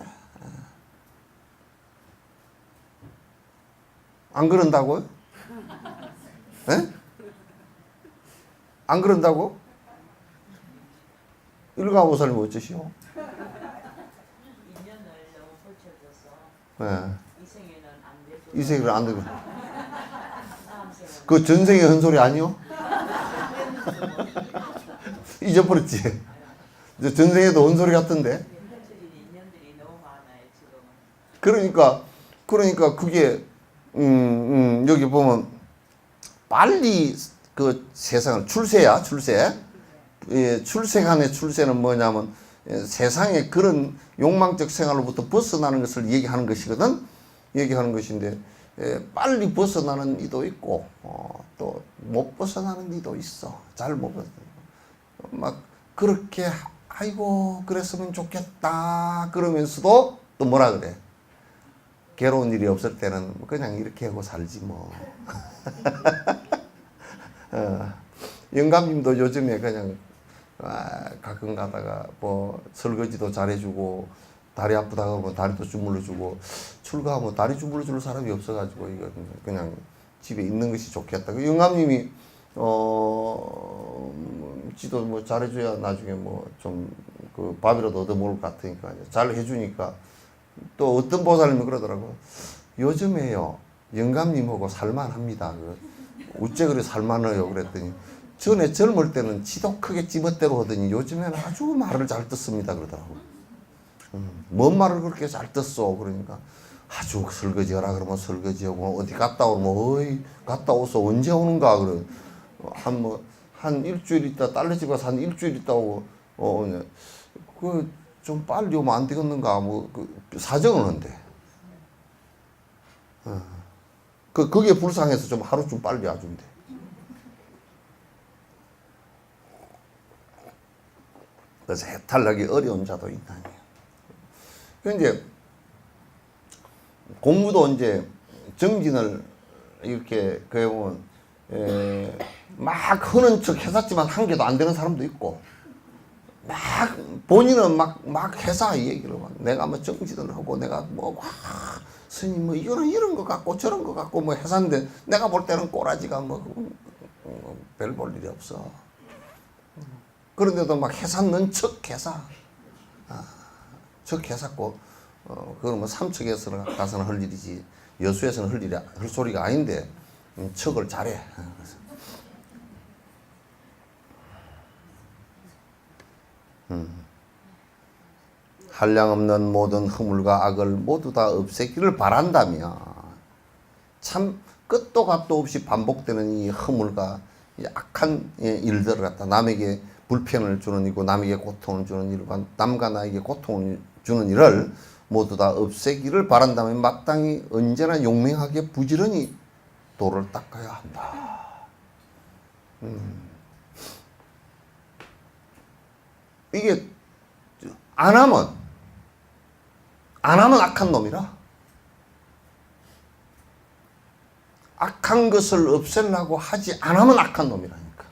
안 그런다고요? 에? 안 그런다고? 일가보살님 어쩌시오? 인연을 너무 붙여줘서 네. 이 생에는 안 되고 이 생에는 안 되고. 그 전생의 헌소리 아니요? 잊어버렸지? 전생에도 헌소리 같던데? 인연들이 너무 많아요 지금은. 그러니까 그게 여기 보면 빨리 그 세상을 출세야 출세. 예, 출세간의 출세는 뭐냐면 세상의 그런 욕망적 생활로부터 벗어나는 것을 얘기하는 것이거든. 얘기하는 것인데 빨리 벗어나는 이도 있고 또 못 벗어나는 이도 있어. 잘 못 벗어나. 막 그렇게 아이고 그랬으면 좋겠다 그러면서도 또 뭐라 그래. 괴로운 일이 없을 때는 그냥 이렇게 하고 살지 뭐. 영감님도 요즘에 그냥 가끔 가다가 뭐 설거지도 잘해주고 다리 아프다 그러면 다리도 주물러주고 출가하면 다리 주물러줄 사람이 없어가지고 이거 그냥 집에 있는 것이 좋겠다. 그 영감님이 지도 뭐 잘해줘야 나중에 뭐 좀 그 밥이라도 얻어 먹을 것 같으니까 잘 해주니까 또 어떤 보살님이 그러더라고. 요즘에요 영감님하고 살만합니다. 어째 그래 살만해요? 그랬더니 전에 젊을 때는 지도 크게 지멋대로 하더니 요즘에는 아주 말을 잘 듣습니다. 그러더라고. 뭔 말을 그렇게 잘 듣소? 그러니까 아주 설거지하라 그러면 설거지하고 어디 갔다 오면 어이 갔다 오소 언제 오는가 그래. 한 일주일 있다 딸네 집 가서 한 일주일 있다 오고 그 좀 빨리 오면 안 되겠는가 그 사정을 한대. 그게 불쌍해서 좀 하루 좀 빨리 와준대. 그래서 해탈하기 어려운 자도 있다. 이제 공부도 이제 정진을 이렇게 그러면 막 하는 척 했었지만 한 개도 안 되는 사람도 있고 막 본인은 막 회사 얘기를 막 내가 뭐 정진을 하고 내가 뭐 스님 뭐 이런 거 같고 저런 거 같고 뭐 회사인데 내가 볼 때는 꼬라지가 별 볼 일이 없어. 그런데도 막 회사 넣은 척 회사 척 회사고 그건 뭐 삼척에서 가서는 할 일이지 여수에서는 할 소리가 아닌데 척을 잘해. 한량없는 모든 허물과 악을 모두 다 없애기를 바란다며 참 끝도 갓도 없이 반복되는 이 허물과 이 악한 일들을 갖다 남에게 불편을 주는 일이고 남에게 고통을 주는 일과 남과 나에게 고통을 주는 일을 모두 다 없애기를 바란다면 마땅히 언제나 용맹하게 부지런히 도를 닦아야 한다. 이게 안 하면 악한 놈이라. 악한 것을 없애려고 하지 안 하면 악한 놈이라니까.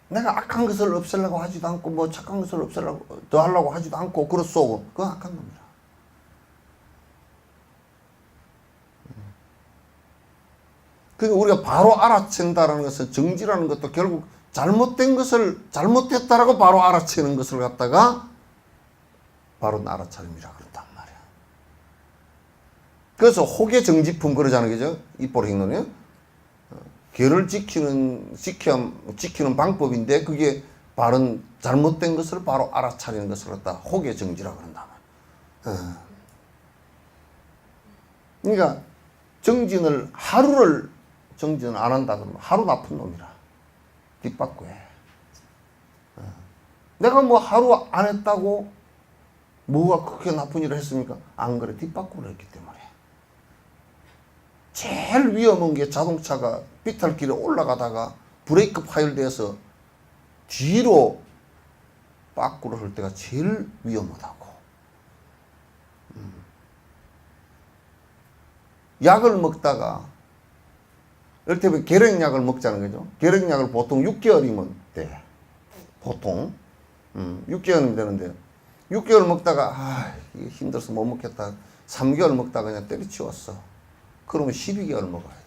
내가 악한 것을 없애려고 하지도 않고 뭐 착한 것을 없애려고 더 하려고 하지도 않고 그렇소. 그건 악한 놈이라. 그러니까 우리가 바로 알아챈다라는 것은 정지라는 것도 결국 잘못된 것을 잘못됐다라고 바로 알아채는 것을 갖다가 바로 알아차림이라 그런단 말이야. 그래서 혹의 정지품 그러잖아요, 그죠? 입보행론이요. 계를 지키는 방법인데 그게 바른 잘못된 것을 바로 알아차리는 것을 갖다 혹의 정지라 그런단 말이야. 그러니까 하루를 정진을 안 한다 그러면 하루 나쁜 놈이라. 뒷바꿔 해. 내가 뭐 하루 안 했다고 뭐가 그렇게 나쁜 일을 했습니까? 안 그래. 뒷바꾸를 했기 때문에. 제일 위험한 게 자동차가 비탈길에 올라가다가 브레이크 파열돼서 뒤로 빠꾸를 할 때가 제일 위험하다고. 약을 먹다가 이를테면 계량약을 먹자는 거죠. 계량약을 보통 6개월이면 돼. 보통 6개월이면 되는데 6개월 먹다가 이게 힘들어서 못 먹겠다. 3개월 먹다가 그냥 때려치웠어. 그러면 12개월 먹어야 돼.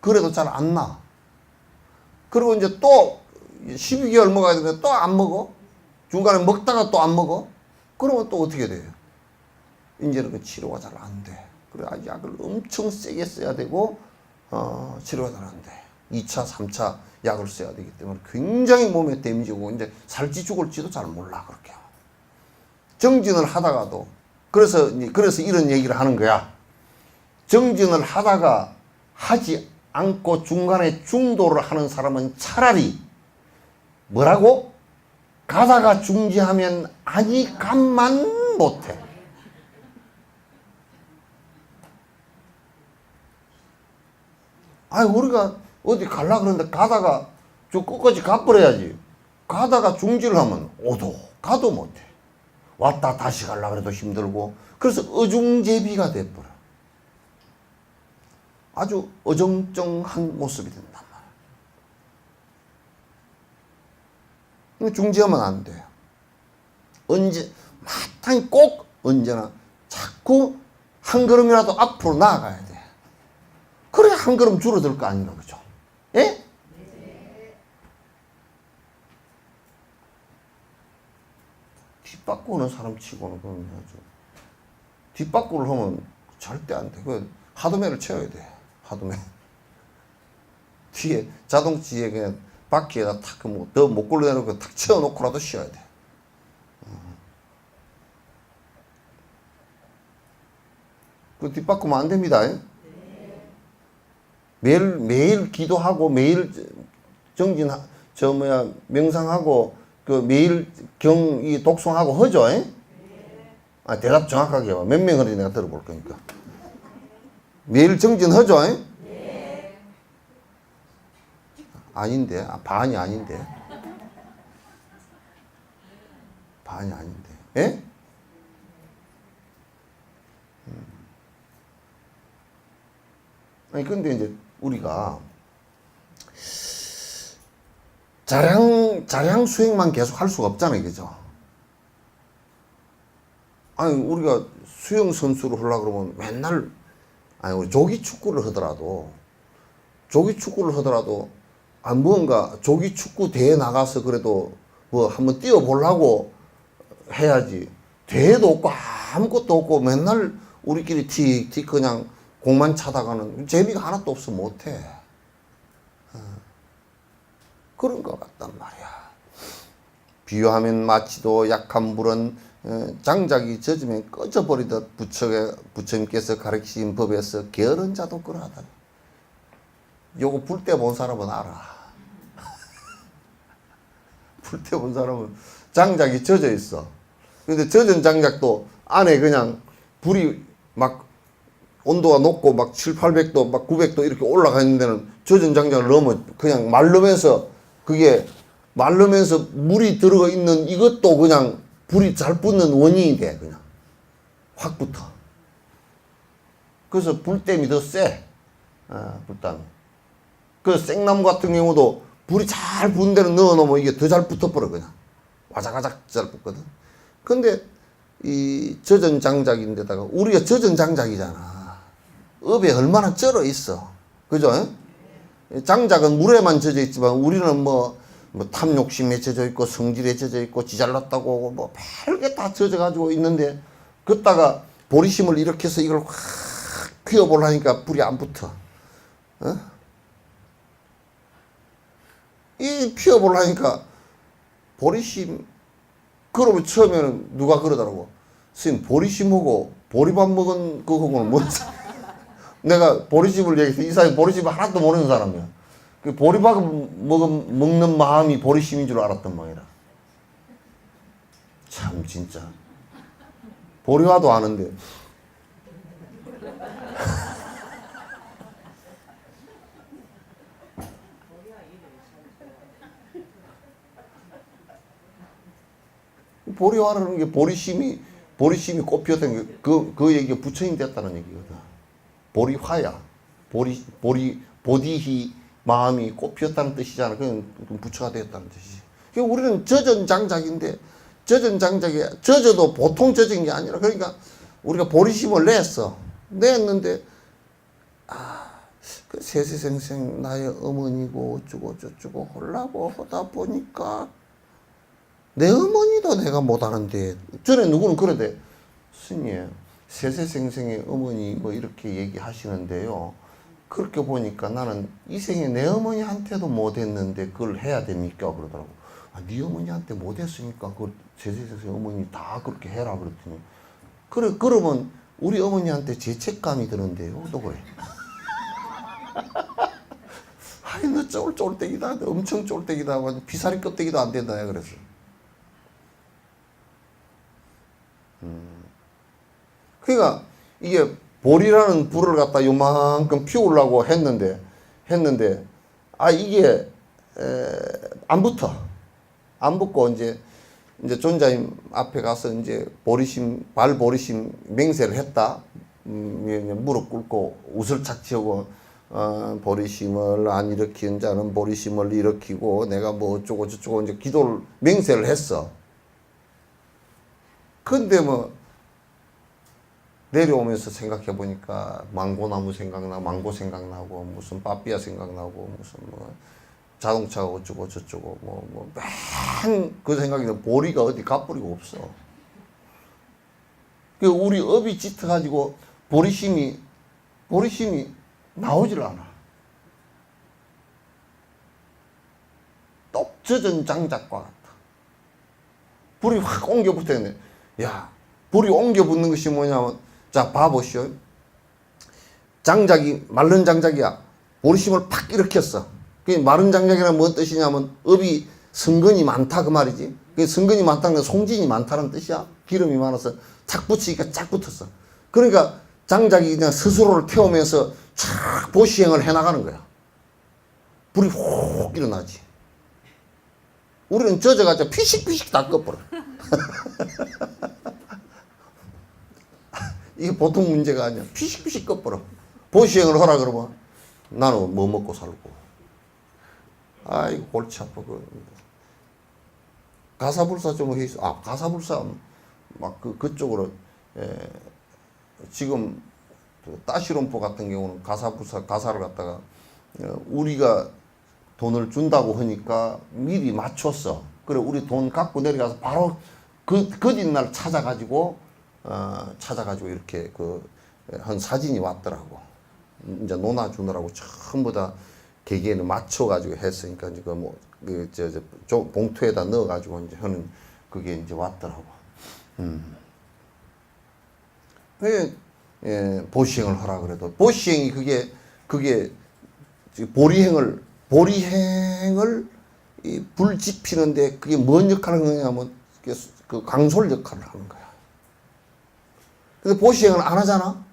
그래도 잘 안 나. 그리고 이제 또 12개월 먹어야 되는데 또 안 먹어. 중간에 먹다가 또 안 먹어. 그러면 또 어떻게 돼요? 이제는 그 치료가 잘 안 돼. 그래 약을 엄청 세게 써야 되고 치료가 잘 안 돼. 2차, 3차 약을 써야 되기 때문에 굉장히 몸에 데미지고 이제 살지 죽을지도 잘 몰라 그렇게. 정진을 하다가도 그래서 이런 얘기를 하는 거야. 정진을 하다가 하지 않고 중간에 중도를 하는 사람은 차라리 뭐라고? 가다가 중지하면 아니 감만 못해. 우리가 어디 갈라 그러는데 가다가 저 끝까지 가버려야지. 가다가 중지를 하면 가도 못해. 왔다 다시 갈라 그래도 힘들고 그래서 어중제비가 돼버려. 아주 어정쩡한 모습이 된단 말이야. 중지하면 안 돼요. 마땅히 꼭 언제나 자꾸 한 걸음이라도 앞으로 나아가야 돼. 그래 한 걸음 줄어들 거 아닌가 그죠? 예? 뒷바꾸는 사람 치고는 그건 아주 뒷바퀴를 하면 절대 안 돼. 그 하드맨을 채워야 돼. 하드맨. 뒤에 자동차에 그냥 바퀴에다 탁 더 못 굴러내놓고 탁 채워놓고라도 쉬어야 돼. 그 뒷바꾸면 안 됩니다. 매일 기도하고 매일 정진 명상하고 그 매일 이 독송하고 하죠. 아, 대답 정확하게 해봐. 몇 명을 내가 들어볼 거니까. 매일 정진하죠. 아닌데. 반이 아닌데. 반이 아닌데. 예? 아니, 근데 이제 우리가 자량 수행만 계속 할 수가 없잖아요. 그죠? 아니, 우리가 수영 선수를 하려고 그러면 맨날, 아니, 우리 조기 축구를 하더라도, 뭔가 조기 축구 대회 나가서 그래도 뭐 한번 뛰어보려고 해야지. 대회도 없고 아무것도 없고 맨날 우리끼리 틱틱 그냥 공만 차다가는 재미가 하나도 없어 못해. 그런 것 같단 말이야. 비유하면 마치도 약한 불은 장작이 젖으면 꺼져버리듯 부처님께서 가르치신 법에서 게으른 자도 그러하다. 요거 불 때 본 사람은 알아. 불 때 본 사람은 장작이 젖어 있어. 근데 젖은 장작도 안에 그냥 불이 막 온도가 높고 막 7, 800도 막 900도 이렇게 올라가 있는 데는 젖은 장작을 넣으면 그냥 말르면서 물이 들어가 있는 이것도 그냥 불이 잘 붙는 원인이 돼. 그냥 확 붙어. 그래서 불땜이 더 세. 불땀이. 그 생나무 같은 경우도 불이 잘 붙는 데는 넣어놓으면 이게 더 잘 붙어버려. 그냥 와작와작 잘 붙거든. 근데 이 젖은 장작인데다가 우리가 젖은 장작이잖아. 업에 얼마나 쩔어 있어. 그죠? 장작은 물에만 젖어 있지만 우리는 뭐 탐욕심에 젖어 있고 성질에 젖어 있고 지잘났다고 하고 뭐 별게 다 젖어 가지고 있는데 그따가 보리심을 이렇게 해서 이걸 확 피워보려니까 불이 안 붙어. 이 피워보려니까 보리심. 그러면 처음에는 누가 그러더라고. 선생님, 보리심하고 보리밥 먹은 그거는 뭔 내가 보리집을 얘기해서 이 사람이 보리집을 하나도 모르는 사람이야. 그 보리밥 먹는 마음이 보리심인 줄 알았단 말이야. 참 진짜. 보리화도 아는데. 보리화라는 게 보리심이 꽃피었던 게 그 얘기가 부처님 됐다는 얘기거든. 보리화야. 보디히 마음이 꽃피었다는 뜻이잖아. 그건 부처가 되었다는 뜻이지. 그러니까 우리는 젖은 장작인데, 젖은 장작에, 젖어도 보통 젖은 게 아니라, 그러니까 우리가 보리심을 냈는데, 그 세세생생 나의 어머니고 어쩌고 저쩌고 하려고 하다 보니까, 내 어머니도 내가 못하는데, 전에 누구는 그러대. 스님, 세세생생의 어머니 뭐 이렇게 얘기하시는데요. 그렇게 보니까 나는 이 생에 내 어머니한테도 못했는데 그걸 해야 됩니까? 그러더라고. 네 어머니한테 못했으니까 그걸 세세생생 어머니 다 그렇게 해라 그랬더니 그러면 우리 어머니한테 죄책감이 드는데요. 또 그래. 아이 너 쫄쫄땡이다. 엄청 쫄땡이다. 비사리 껍데기도 안 된다. 그랬어. 그러니까 이게 보리라는 불을 갖다 요만큼 피우려고 했는데 이게 안 붙고 이제 존자님 앞에 가서 이제 발보리심 맹세를 했다. 무릎 꿇고 웃을 착취하고 보리심을 안 일으키는 자는 보리심을 일으키고 내가 뭐 어쩌고 저쩌고 이제 기도를 맹세를 했어. 근데 뭐 내려오면서 생각해 보니까 망고나무 망고 생각나고 무슨 빠삐아 생각나고 무슨 뭐 자동차가 어쩌고 저쩌고 맨 그 생각이 보리가 어디 가버리고 없어. 그 우리 업이 짙어가지고 보리심이 나오질 않아. 똑 젖은 장작과 같다. 불이 확 옮겨 붙어있네. 야, 불이 옮겨 붙는 것이 뭐냐면, 자, 봐보시오. 장작이, 마른 장작이야. 보리심을 팍 일으켰어. 그 마른 장작이란 뭔 뜻이냐면, 업이 성근이 많다, 그 말이지. 그 성근이 많다는 건 송진이 많다는 뜻이야. 기름이 많아서 착 붙이니까 쫙 붙었어. 그러니까 장작이 그냥 스스로를 태우면서 쫙 보시행을 해나가는 거야. 불이 훅 일어나지. 우리는 젖어가지고 피식피식 다 꺼버려. 이게 보통 문제가 아니야. 피식피식 꺼버려. 보시행을 하라 그러면 나는 뭐 먹고 살고. 아이고 골치 아파. 가사불사 좀 해있어. 아, 가사불사 막 그쪽으로 지금 따시론포 같은 경우는 가사불사 가사를 갖다가 우리가 돈을 준다고 하니까 미리 맞췄어. 그래 우리 돈 갖고 내려가서 바로 그 뒷날 찾아가지고 이렇게 한 사진이 왔더라고. 이제 논아주느라고 전부 다 계기에는 맞춰가지고 했으니까 이제 봉투에다 넣어가지고 이제 하는 그게 이제 왔더라고. 왜 보시행을 하라 그래도 보시행이 그게 보리행을 이 불 지피는데 그게 뭔 역할을 하냐면 그 강솔 역할을 하는 거야. 근데 보시행을 안 하잖아?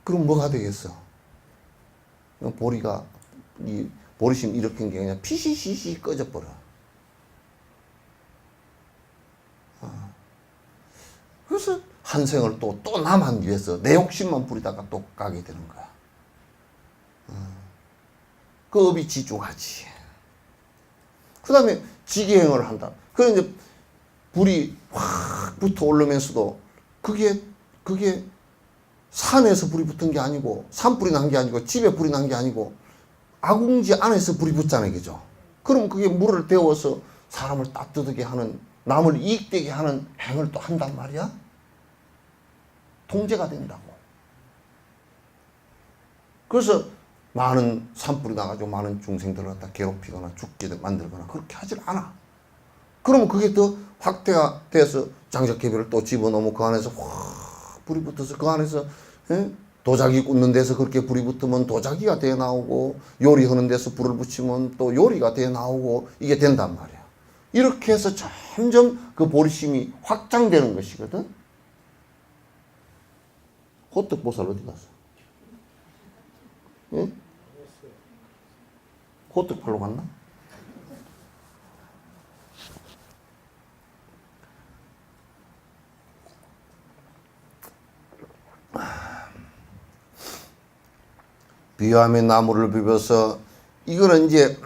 그럼 뭐가 되겠어? 보리가 이 보리심 일으킨 게 그냥 피시시시 꺼져버려. 그래서 한 생을 또 남한 위해서 내 욕심만 부리다가 또 가게 되는 거야. 그 업이 지중하지. 그 다음에 지기행을 한다. 그래 이제 불이 확 붙어 오르면서도 그게 산에서 불이 붙은 게 아니고 산불이 난 게 아니고 집에 불이 난 게 아니고 아궁지 안에서 불이 붙잖아요. 그죠? 그럼 그게 물을 데워서 사람을 따뜻하게 하는 남을 이익되게 하는 행을 또 한단 말이야. 통제가 된다고. 그래서 많은 산불이 나가지고 많은 중생들을 갖다 괴롭히거나 죽게 만들거나 그렇게 하질 않아. 그러면 그게 더 확대가 돼서 장작개비를 또 집어넣으면 그 안에서 확 불이 붙어서 그 안에서 도자기 굽는 데서 그렇게 불이 붙으면 도자기가 돼 나오고 요리하는 데서 불을 붙이면 또 요리가 돼 나오고 이게 된단 말이야. 이렇게 해서 점점 그 보리심이 확장되는 것이거든. 호떡보살 어디 갔어? 예? 호떡 팔러 갔나? 비화면 나무를 비벼서 이거는 이제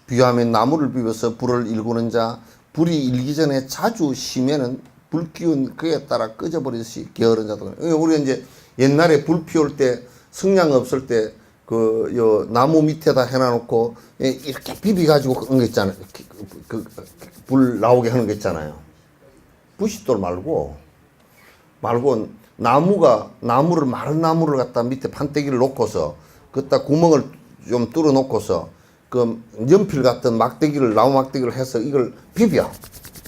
비화면 나무를 비벼서 불을 일구는 자 불이 일기 전에 자주 심해는 불 기운 그에 따라 꺼져버리듯이 게으른 자도. 우리가 이제 옛날에 불 피울 때 성냥 없을 때 요 나무 밑에다 해놔놓고 이렇게 비비가지고 그런 거 있잖아요. 불 나오게 하는 거 있잖아요. 부싯돌 말고 나무를 마른 나무를 갖다 밑에 판때기를 놓고서 그다 구멍을 좀 뚫어 놓고서 그 연필 같은 나무 막대기를 해서 이걸 비벼.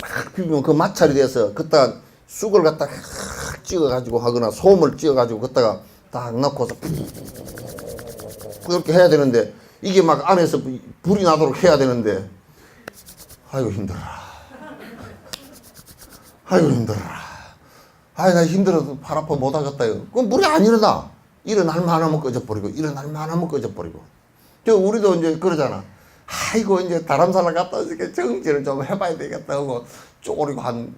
막 비비면 그 마찰이 돼서 그다 쑥을 갖다 찍어가지고 하거나 소금을 찍어가지고 그다가 딱 넣고서 그렇게 해야 되는데 이게 막 안에서 불이 나도록 해야 되는데 아이고 힘들어라. 아이 나 힘들어도 팔 아파 못하겠다 이거. 그럼 물이 안 일어나. 일어날만 하면 꺼져버리고 일어날만 하면 꺼져버리고. 우리도 이제 그러잖아. 아이고 이제 다람살라 갔다 오니까 정지를 좀 해봐야 되겠다 하고 쪼그리고 한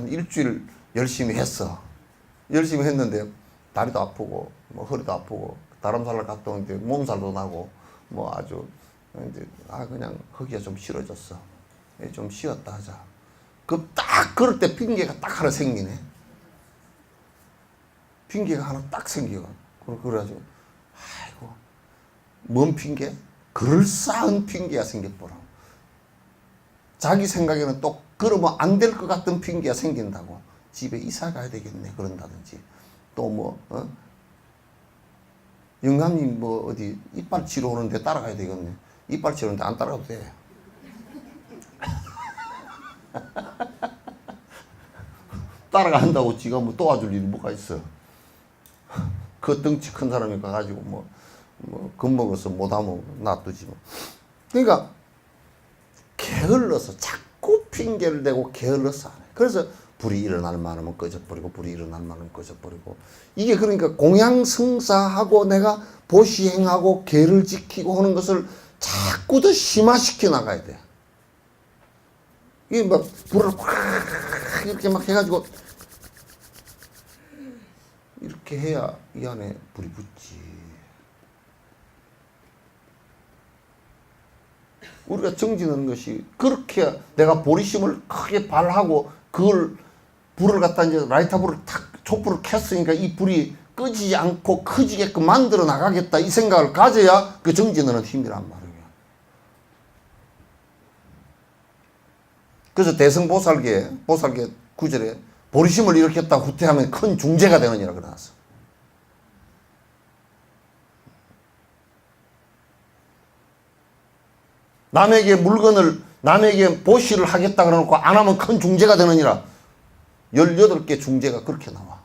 일주일 열심히 했어. 열심히 했는데 다리도 아프고 뭐 허리도 아프고 다람살라 갔다 오는데 몸살도 나고 뭐 아주 이제 그냥 거기가 좀 싫어졌어. 좀 쉬었다 하자. 딱 그럴 때 핑계가 딱 하나 생기네. 핑계가 하나 딱 생겨. 그래가지고 아이고 뭔 핑계? 그럴싸한 핑계가 생겨버려. 자기 생각에는 또 그러면 안 될 것 같은 핑계가 생긴다고. 집에 이사 가야 되겠네 그런다든지 또 뭐 영감님 뭐 어디 이빨 치러 오는데 따라가야 되겠네. 이빨 치러오는데 안 따라가도 돼. 따라간다고 지가 뭐 도와줄 일이 뭐가 있어. 그 덩치 큰 사람이 가가지고 뭐 겁먹어서 못하면 놔두지 뭐. 그러니까 게을러서 자꾸 핑계를 대고 게을러서 안 해. 그래서 불이 일어날 만하면 꺼져버리고 불이 일어날 만하면 꺼져버리고 이게 그러니까 공양승사하고 내가 보시행하고 계를 지키고 하는 것을 자꾸 더 심화시켜 나가야 돼. 이게 막 불을 확 이렇게 막 해가지고 이렇게 해야 이 안에 불이 붙지. 우리가 정지는 것이 그렇게 내가 보리심을 크게 발하고 그걸 불을 갖다 이제 라이터 불을 탁 촛불을 켰으니까 이 불이 끄지 않고 커지게끔 만들어 나가겠다 이 생각을 가져야 그 정지는 힘이란 말이에요. 그래서 대승보살계 구절에 보리심을 일으켰다 후퇴하면 큰 중재가 되느니라 그러놨어. 남에게 물건을 남에게 보시를 하겠다 그러놓고 안 하면 큰 중재가 되느니라. 18개 중재가 그렇게 나와.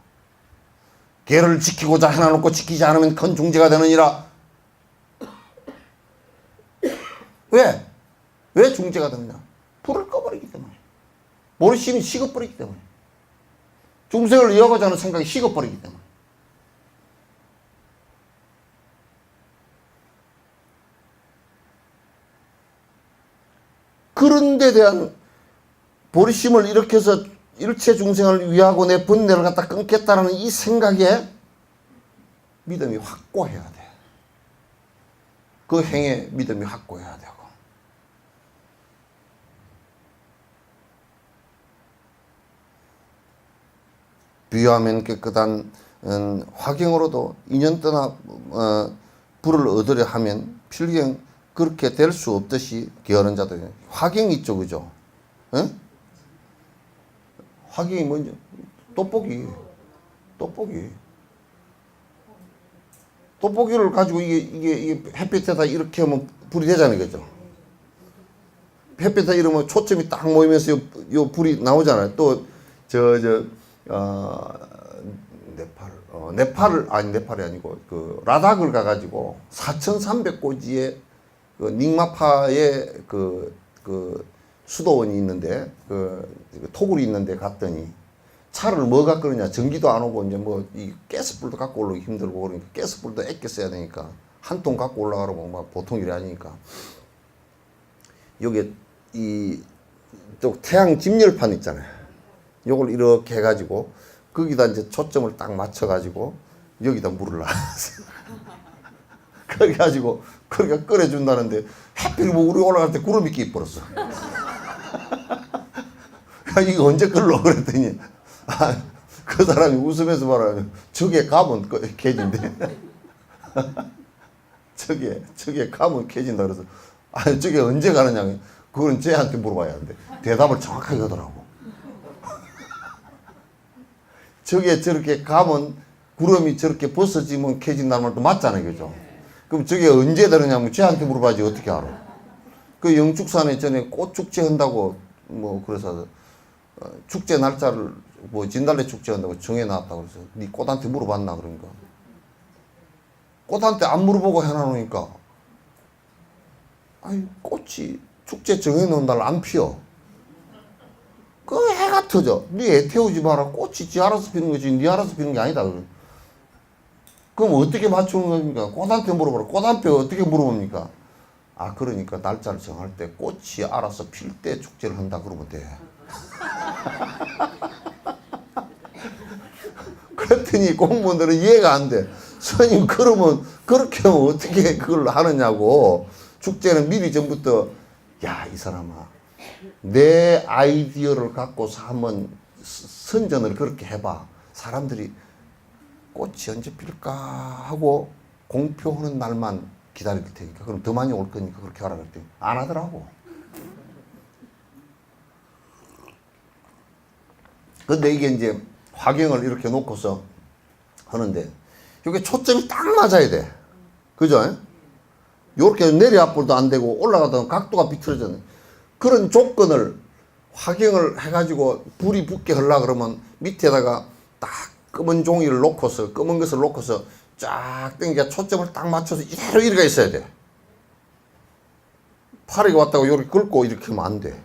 계를 지키고자 해놔놓고 지키지 않으면 큰 중재가 되느니라. 왜? 왜 중재가 되느냐? 불을 꺼버리기 때문에. 보리심이 식어버리기 때문에. 중생을 이어가자 하는 생각이 식어버리기 때문에. 그런 데 대한 보리심을 일으켜서 일체 중생을 위하고 내 번뇌를 갖다 끊겠다라는 이 생각에 믿음이 확고해야 돼. 그 행에 믿음이 확고해야 되고. 비유하면 깨끗한 화경으로도 인연 떠나 불을 얻으려 하면 필경 그렇게 될 수 없듯이 게으른 자도 화경이 있죠, 그죠? 에? 화경이 뭔지 떡볶이를 가지고 이게 햇빛에다 이렇게 하면 불이 되잖아요, 그죠? 햇빛에다 이러면 초점이 딱 모이면서 요 불이 나오잖아요. 또 네팔이 아니고 그 라닥을 가가지고 4,300고지의 그 닉마파의 그 수도원이 있는데 그 토굴이 있는데 갔더니 차를 뭐가 끄느냐 전기도 안 오고 이제 뭐 이 가스불도 갖고 올라오기 힘들고 그러니까 가스불도 아껴 써야 되니까 한 통 갖고 올라가라고 막 보통 일이 아니니까 여기 또 태양 집열판 있잖아요. 요걸 이렇게 해가지고 거기다 이제 초점을 딱 맞춰가지고 여기다 물을 놔놨어. 그래가지고 그러니까 끓여준다는데 하필 뭐 우리 올라갈 때 구름이 끼버렸어. 이거 언제 끓러 그랬더니 그 사람이 웃으면서 말하면 저게 가면 깨진대. 저게 가면 깨진다 그래서 저게 언제 가느냐 그건 쟤한테 물어봐야 하는데 대답을 정확하게 하더라고. 저게 저렇게 가면 구름이 저렇게 벗어지면 캐진다는 말도 맞잖아요, 그죠? 그럼 저게 언제 되느냐면 쟤한테 물어봐야지 어떻게 알아? 그 영축산에 전에 꽃축제 한다고 뭐 그래서 축제 날짜를 뭐 진달래 축제 한다고 정해놨다고 그래서 네 꽃한테 물어봤나 그러니까 꽃한테 안 물어보고 해놔놓으니까 아니 꽃이 축제 정해놓은 날 안 피어. 그 해가 터져. 네 애 태우지 마라. 꽃이 지 알아서 피는 거지 네 알아서 피는 게 아니다. 그럼 어떻게 맞추는 겁니까? 꽃한테 물어보라. 꽃한테 어떻게 물어봅니까? 아 그러니까 날짜를 정할 때 꽃이 알아서 필 때 축제를 한다 그러면 돼. 그랬더니 공무원들은 이해가 안 돼. 선생님 그러면 그렇게 하면 어떻게 그걸 하느냐고. 축제는 미리 전부터 야 이 사람아 내 아이디어를 갖고서 한번 선전을 그렇게 해봐. 사람들이 꽃이 언제 필까 하고 공표하는 날만 기다릴 테니까 그럼 더 많이 올 거니까 그렇게 하라 그랬더니 안 하더라고. 근데 이게 이제 화경을 이렇게 놓고서 하는데 이게 초점이 딱 맞아야 돼. 그죠? 요렇게 내려압볼도 안 되고 올라가다 각도가 비틀어졌네. 그런 조건을 화경을 해가지고 불이 붙게 하려고 그러면 밑에다가 딱 검은 종이를 놓고서 검은 것을 놓고서 쫙 당겨 초점을 딱 맞춰서 이대로 이렇게 있어야 돼. 파리가 왔다고 이렇게 긁고 이렇게 하면 안 돼.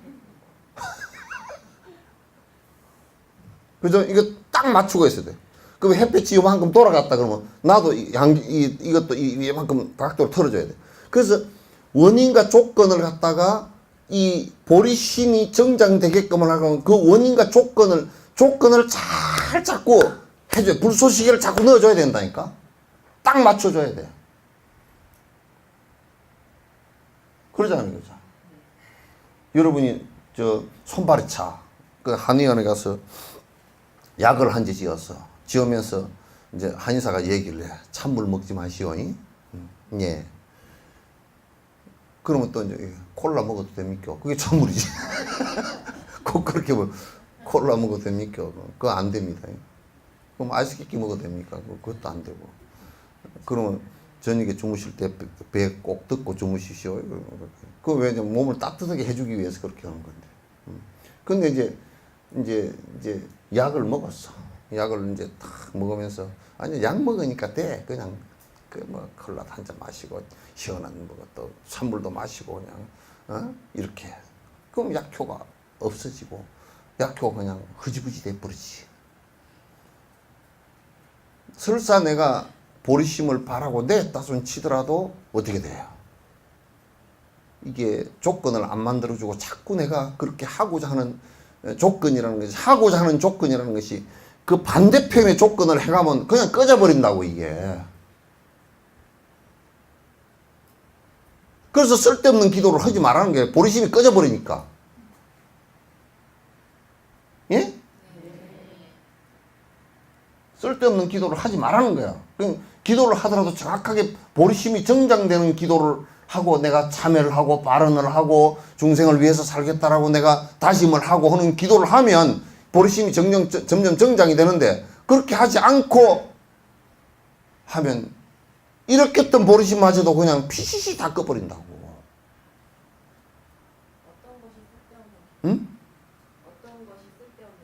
그죠? 이거 딱 맞추고 있어야 돼. 그럼 햇빛이 이만큼 돌아갔다 그러면 나도 이것도 이만큼 각도를 틀어줘야 돼. 그래서 원인과 조건을 갖다가 이 보리심이 정장되게끔 하려면 그 원인과 조건을 잘 잡고 해줘야, 불쏘시개를 자꾸 넣어줘야 된다니까. 딱 맞춰줘야 돼. 그러잖아요, 그죠? 여러분이 저 손발이 차. 그 한의원에 가서 약을 한 제 지으면서 이제 한의사가 얘기를 해. 찬물 먹지 마시오. 예. 그러면 또 이제 콜라 먹어도 됩니까? 그게 찬물이지. 꼭 그렇게 뭐 콜라 먹어도 됩니까? 그거 안 됩니다. 그럼 아이스키키 먹어도 됩니까? 그것도 안 되고. 그러면 저녁에 주무실 때 배 꼭 덮고 주무시시오. 그 왜냐면 몸을 따뜻하게 해주기 위해서 그렇게 하는 건데. 근데 이제 약을 먹었어. 약을 이제 탁 먹으면서 아니 약 먹으니까 돼. 그냥 그 뭐 콜라 한 잔 마시고 시원한 뭐 또 찬물도 마시고 그냥 이렇게. 그럼 약효가 없어지고 약효가 그냥 흐지부지 돼버리지. 설사 내가 보리심을 바라고 냈다 손 치더라도 어떻게 돼요? 이게 조건을 안 만들어주고 자꾸 내가 그렇게 하고자 하는 조건이라는 것이 그 반대편의 조건을 해가면 그냥 꺼져버린다고 이게. 그래서 쓸데없는 기도를 하지 말라는 게 보리심이 꺼져버리니까. 예? 쓸데없는 기도를 하지 말라는 거야. 그럼 기도를 하더라도 정확하게 보리심이 정장되는 기도를 하고 내가 참여를 하고 발언을 하고 중생을 위해서 살겠다라고 내가 다짐을 하고 하는 기도를 하면 보리심이 점점 정장이 되는데 그렇게 하지 않고 하면 이렇게 했던 보리심마저도 그냥 피시시 다 꺼버린다고. 어떤 것이 쓸데없는 응? 어떤 것이 쓸데없는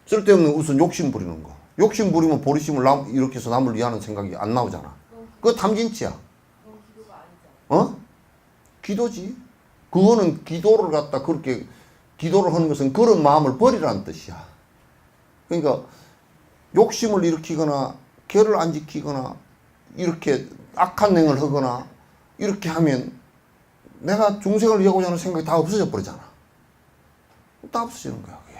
쓸데없는 우선 욕심 부리는 거. 욕심 부리면 보리심을 이렇게 해서 남을 위하는 생각이 안 나오잖아. 그거 탐진치야. 그건 기도가 아니잖아. 기도지. 그거는 기도를 갖다 그렇게 기도를 하는 것은 그런 마음을 버리라는 뜻이야. 그러니까 욕심을 일으키거나 계를 안 지키거나 이렇게 악한 행을 하거나 이렇게 하면 내가 중생을 위하고자 하는 생각이 다 없어져 버리잖아. 다 없어지는 거야, 그게.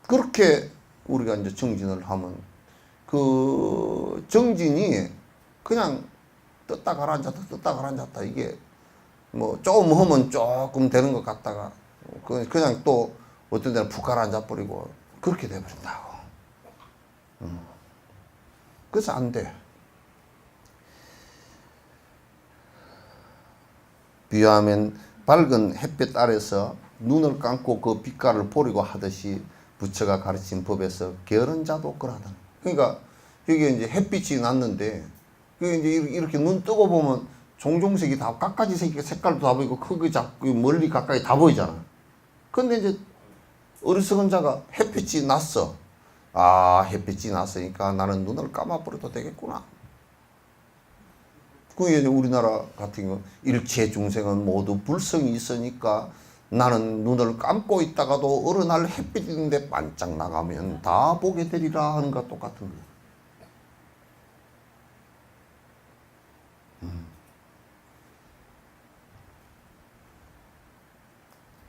그렇게 우리가 이제 정진을 하면 그 정진이 그냥 떴다 가라앉았다 떴다 가라앉았다 이게 뭐 조금 하면 조금 되는 것 같다가 그냥 또 어떤 데는 푹 가라앉아 버리고 그렇게 돼버린다고. 그래서 안 돼. 비유하면 밝은 햇빛 아래서 눈을 감고 그 빛깔을 보려고 하듯이 부처가 가르친 법에서 게으른 자도 그러하다. 그러니까 여기 이제 햇빛이 났는데 그게 이제 이렇게 눈 뜨고 보면 종종색이 다 갖가지 색깔도 다 보이고 크게 작고 멀리 가까이 다 보이잖아. 근데 이제 어리석은 자가 햇빛이 났어. 아, 햇빛이 났으니까 나는 눈을 감아버려도 되겠구나. 그게 이제 우리나라 같은 경우 일체 중생은 모두 불성이 있으니까 나는 눈을 감고 있다가도 어느 날 햇빛인데 반짝 나가면 다 보게 되리라 하는 것과 똑같은 거예요.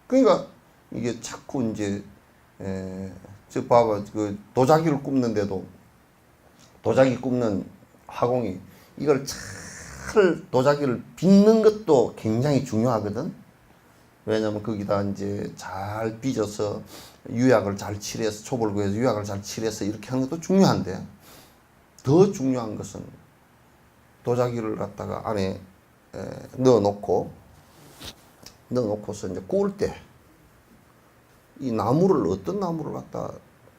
그러니까 이게 자꾸 이제 저 봐봐 그 도자기를 굽는데도 도자기 굽는 화공이 이걸 잘 도자기를 빚는 것도 굉장히 중요하거든. 왜냐면 거기다 이제 잘 빚어서 유약을 잘 칠해서 초벌구에서 유약을 잘 칠해서 이렇게 하는 것도 중요한데 더 중요한 것은 도자기를 갖다가 안에 넣어놓고서 이제 구울 때 이 나무를 어떤 나무를 갖다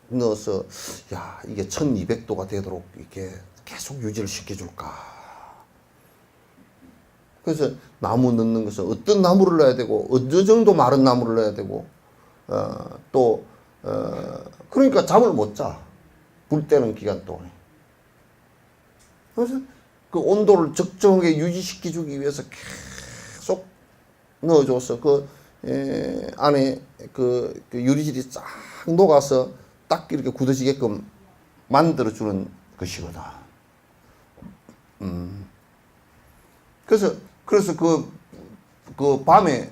넣어서 야 이게 1200도가 되도록 이렇게 계속 유지를 시켜줄까. 그래서 나무 넣는 것은 어떤 나무를 넣어야 되고 어느 정도 마른 나무를 넣어야 되고 그러니까 잠을 못 자. 불 때는 기간 동안에. 그래서 그 온도를 적정하게 유지시켜주기 위해서 계속 넣어줘서 안에 그 유리질이 쫙 녹아서 딱 이렇게 굳어지게끔 만들어주는 것이거든. 그래서 그 밤에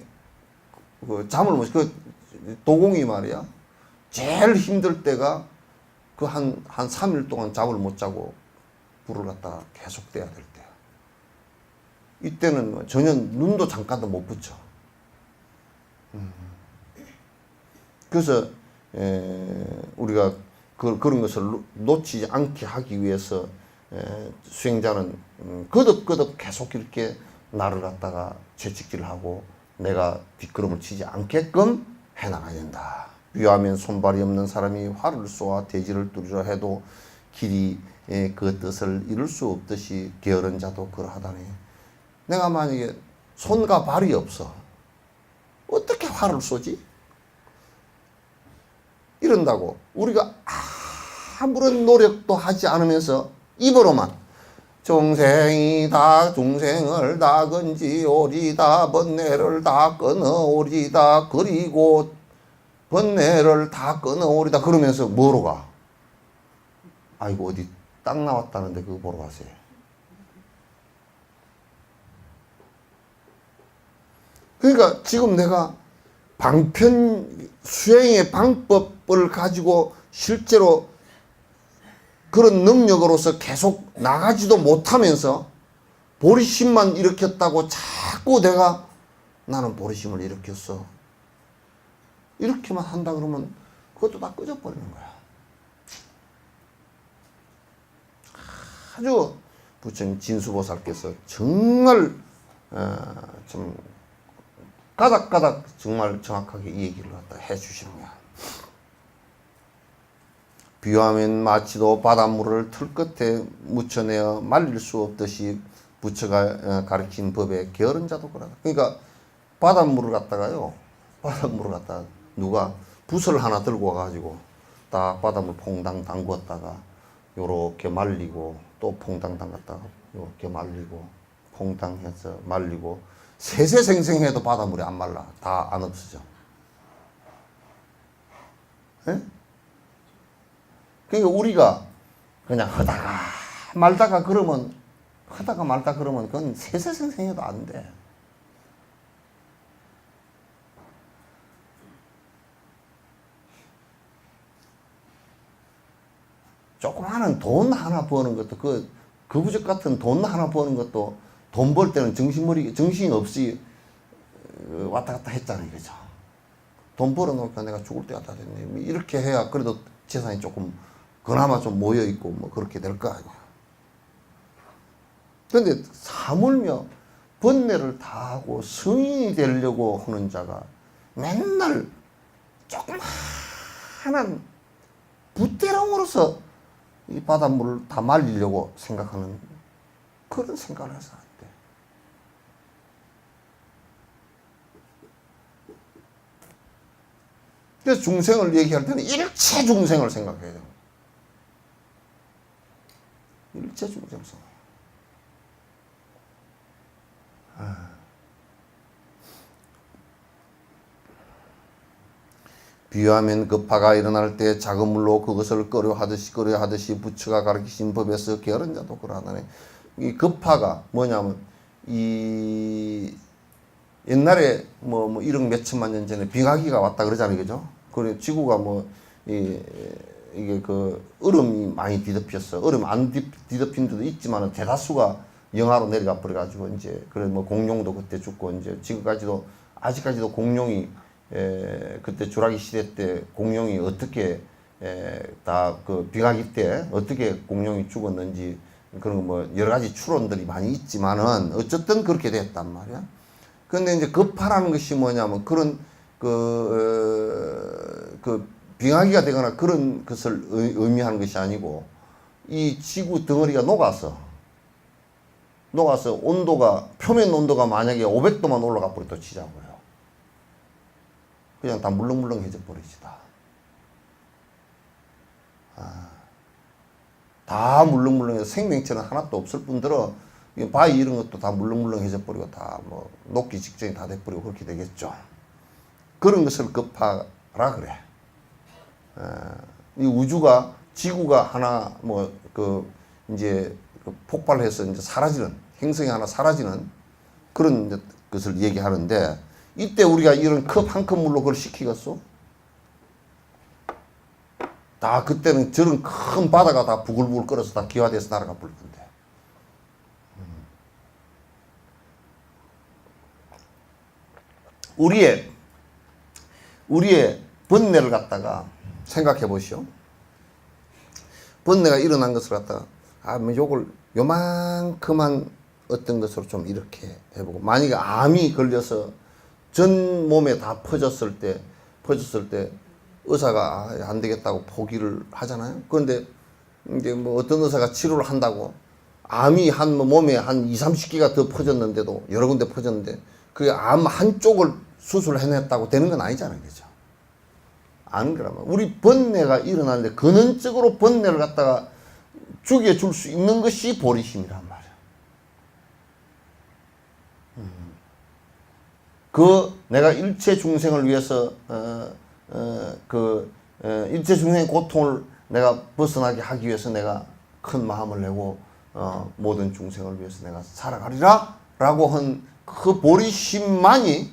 잠을 못, 도공이 말이야. 제일 힘들 때가 한 3일 동안 잠을 못 자고 불을 갖다가 계속 떼야 될 때야. 이때는 전혀 눈도 잠깐도 못 붙여. 그래서 우리가 그런 것을 놓치지 않게 하기 위해서 수행자는 거듭거듭 계속 이렇게 나를 갖다가 채찍질을 하고 내가 뒷걸음을 치지 않게끔 해나가야 된다. 위하면 손발이 없는 사람이 활을 쏘아 대지를 뚫으려 해도 길이 그 뜻을 이룰 수 없듯이 게으른 자도 그러하다니. 내가 만약에 손과 발이 없어 어떻게 활을 쏘지? 이런다고 우리가 아무런 노력도 하지 않으면서 입으로만 중생이 다 중생을 다 건지오리다 번뇌를 다 끊어오리다 그리고 번뇌를 다 끊어오리다 그러면서 뭐로 가? 아이고 어디 땅 나왔다는데 그거 보러 가세요. 그러니까 지금 내가 방편 수행의 방법을 가지고 실제로 그런 능력으로서 계속 나가지도 못하면서 보리심만 일으켰다고 자꾸 내가 나는 보리심을 일으켰어. 이렇게만 한다 그러면 그것도 다 꺼져버리는 거야. 아주 부처님 진수보살께서 정말 좀 가닥가닥 정말 정확하게 이 얘기를 갖다 해주시는 거야. 비하면 마치도 바닷물을 틀 끝에 묻혀내어 말릴 수 없듯이 부처가 가르친 법에 게으른 자도 그러다. 그러니까 바닷물을 갖다가 누가 붓을 하나 들고 와가지고 딱 바닷물 퐁당 담궜다가 요렇게 말리고 또 퐁당 담갔다가 요렇게 말리고 퐁당 해서 말리고 세세생생해도 바닷물이 안 말라. 다 안 없어져. 예? 그러니까 우리가 그냥 하다가 말다 그러면 그건 세세생생해도 안 돼. 조그마한 돈 하나 버는 것도 그 부적 같은 돈 하나 버는 것도 돈 벌 때는 정신이 없이 왔다 갔다 했잖아요. 그죠? 돈 벌어놓으니까 내가 죽을 때 갖다 됐네. 이렇게 해야 그래도 재산이 조금 그나마 좀 모여있고 뭐 그렇게 될 거 아니야. 그런데 사물며 번뇌를 다 하고 성인이 되려고 하는 자가 맨날 조그마한 붓대롱으로서 이 바닷물을 다 말리려고 생각하는 그런 생각을 해서 안 돼. 그래서 중생을 얘기할 때는 일체 중생을 생각해야 돼요. 일체 중생 생각. 비유하면 급파가 일어날 때 작은 물로 그것을 끓여 하듯이 부처가 가르치신 법에서 게으른 자도 그러하다네. 이 급파가 뭐냐면 이 옛날에 뭐 1억 몇천만 년 전에 빙하기가 왔다 그러잖아요, 그죠? 그래 지구가 이게 그 얼음이 많이 뒤덮였어. 얼음 안 뒤덮인 데도 있지만은 대다수가 영하로 내려가 버려가지고 이제 그래 뭐 공룡도 그때 죽고 이제 지금까지도 아직까지도 공룡이 그때 주라기 시대 때 공룡이 어떻게 다 그 빙하기 때 어떻게 공룡이 죽었는지 그런 뭐 여러 가지 추론들이 많이 있지만은 어쨌든 그렇게 됐단 말이야. 근데 이제 급파라는 것이 뭐냐면 그런 그 빙하기가 되거나 그런 것을 의미하는 것이 아니고 이 지구 덩어리가 녹아서 온도가 표면 온도가 만약에 500도만 올라가 버려도 치자고요. 그냥 다 물렁물렁해져 버리지다. 다 물렁물렁해서 생명체는 하나도 없을 뿐더러 바위 이런 것도 다 물렁물렁해져 버리고 다 뭐 녹기 직전이 다 돼버리고 그렇게 되겠죠. 그런 것을 급하라 그래. 이 우주가 지구가 하나 뭐 이제 폭발해서 이제 사라지는 행성이 하나 사라지는 그런 것을 얘기하는데 이때 우리가 이런 컵 한 컵 물로 그걸 식히겠어? 다 그때는 저런 큰 바다가 다 부글부글 끓어서 다 기화돼서 날아가 버릴 건데. 우리의 번뇌를 갖다가 생각해 보시오. 번뇌가 일어난 것을 갖다가 뭐 요걸 요만큼한 어떤 것으로 좀 이렇게 해보고, 만약에 암이 걸려서 전 몸에 다 퍼졌을 때 의사가 안 되겠다고 포기를 하잖아요. 그런데 이제 뭐 어떤 의사가 치료를 한다고 암이 한 몸에 한 20-30개가 더 퍼졌는데도 여러 군데 퍼졌는데 그 암 한쪽을 수술해냈다고 되는 건 아니잖아요. 그죠? 아는 거라면 우리 번뇌가 일어나는데 근원적으로 번뇌를 갖다가 죽여줄 수 있는 것이 보리심이란 말이야. 내가 일체 중생을 위해서 일체 중생의 고통을 내가 벗어나게 하기 위해서 내가 큰 마음을 내고 모든 중생을 위해서 내가 살아가리라 라고 한 그 보리심만이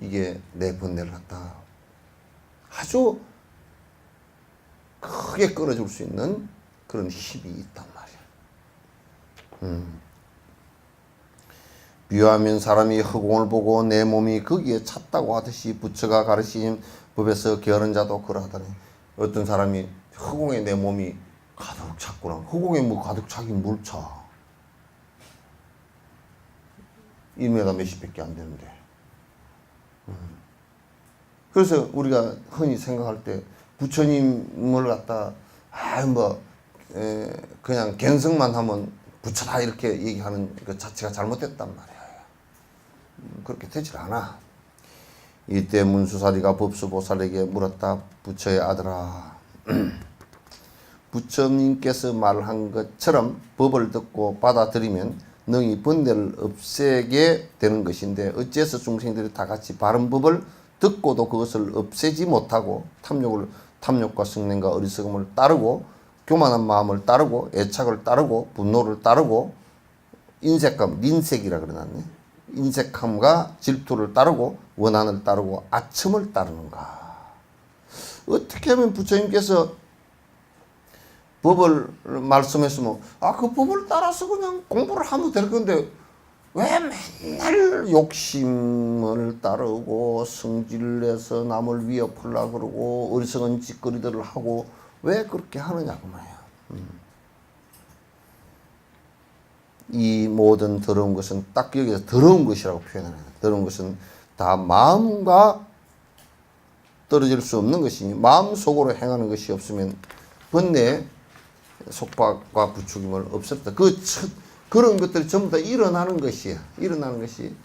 이게 내 번뇌를 갖다 아주 크게 끌어줄 수 있는 그런 힘이 있단 말이야. 비유하면 사람이 허공을 보고 내 몸이 거기에 찼다고 하듯이 부처가 가르친 법에서 게으른 자도 그러하더니, 어떤 사람이 허공에 내 몸이 가득 찼구나. 허공에 뭐 가득 차긴 뭘 차. 1m 몇십 밖에 안 되는데. 그래서 우리가 흔히 생각할 때 부처님을 갖다 그냥 갠성만 하면 부처다 이렇게 얘기하는 그 자체가 잘못됐단 말이야. 그렇게 되질 않아. 이때 문수사리가 법수보살에게 물었다. 부처의 아들아, 부처님께서 말한 것처럼 법을 듣고 받아들이면 능히 번뇌를 없애게 되는 것인데 어째서 중생들이 다 같이 바른 법을 듣고도 그것을 없애지 못하고 탐욕과 성냄과 어리석음을 따르고 교만한 마음을 따르고 애착을 따르고 분노를 따르고 닌색이라 그러나네. 인색함과 질투를 따르고 원한을 따르고 아첨을 따르는가. 어떻게 하면 부처님께서 법을 말씀했으면 그 법을 따라서 그냥 공부를 하면 될 건데 왜 맨날 욕심을 따르고 성질을 내서 남을 위협하려고 그러고 어리석은 짓거리들을 하고 왜 그렇게 하느냐고 말이야. 이 모든 더러운 것은 딱 여기서 더러운 것이라고 표현하는 거예요. 더러운 것은 다 마음과 떨어질 수 없는 것이니 마음속으로 행하는 것이 없으면 번뇌 속박과 부추김을 없앴다. 그런 것들이 전부 다 일어나는 것이야. 일어나는 것이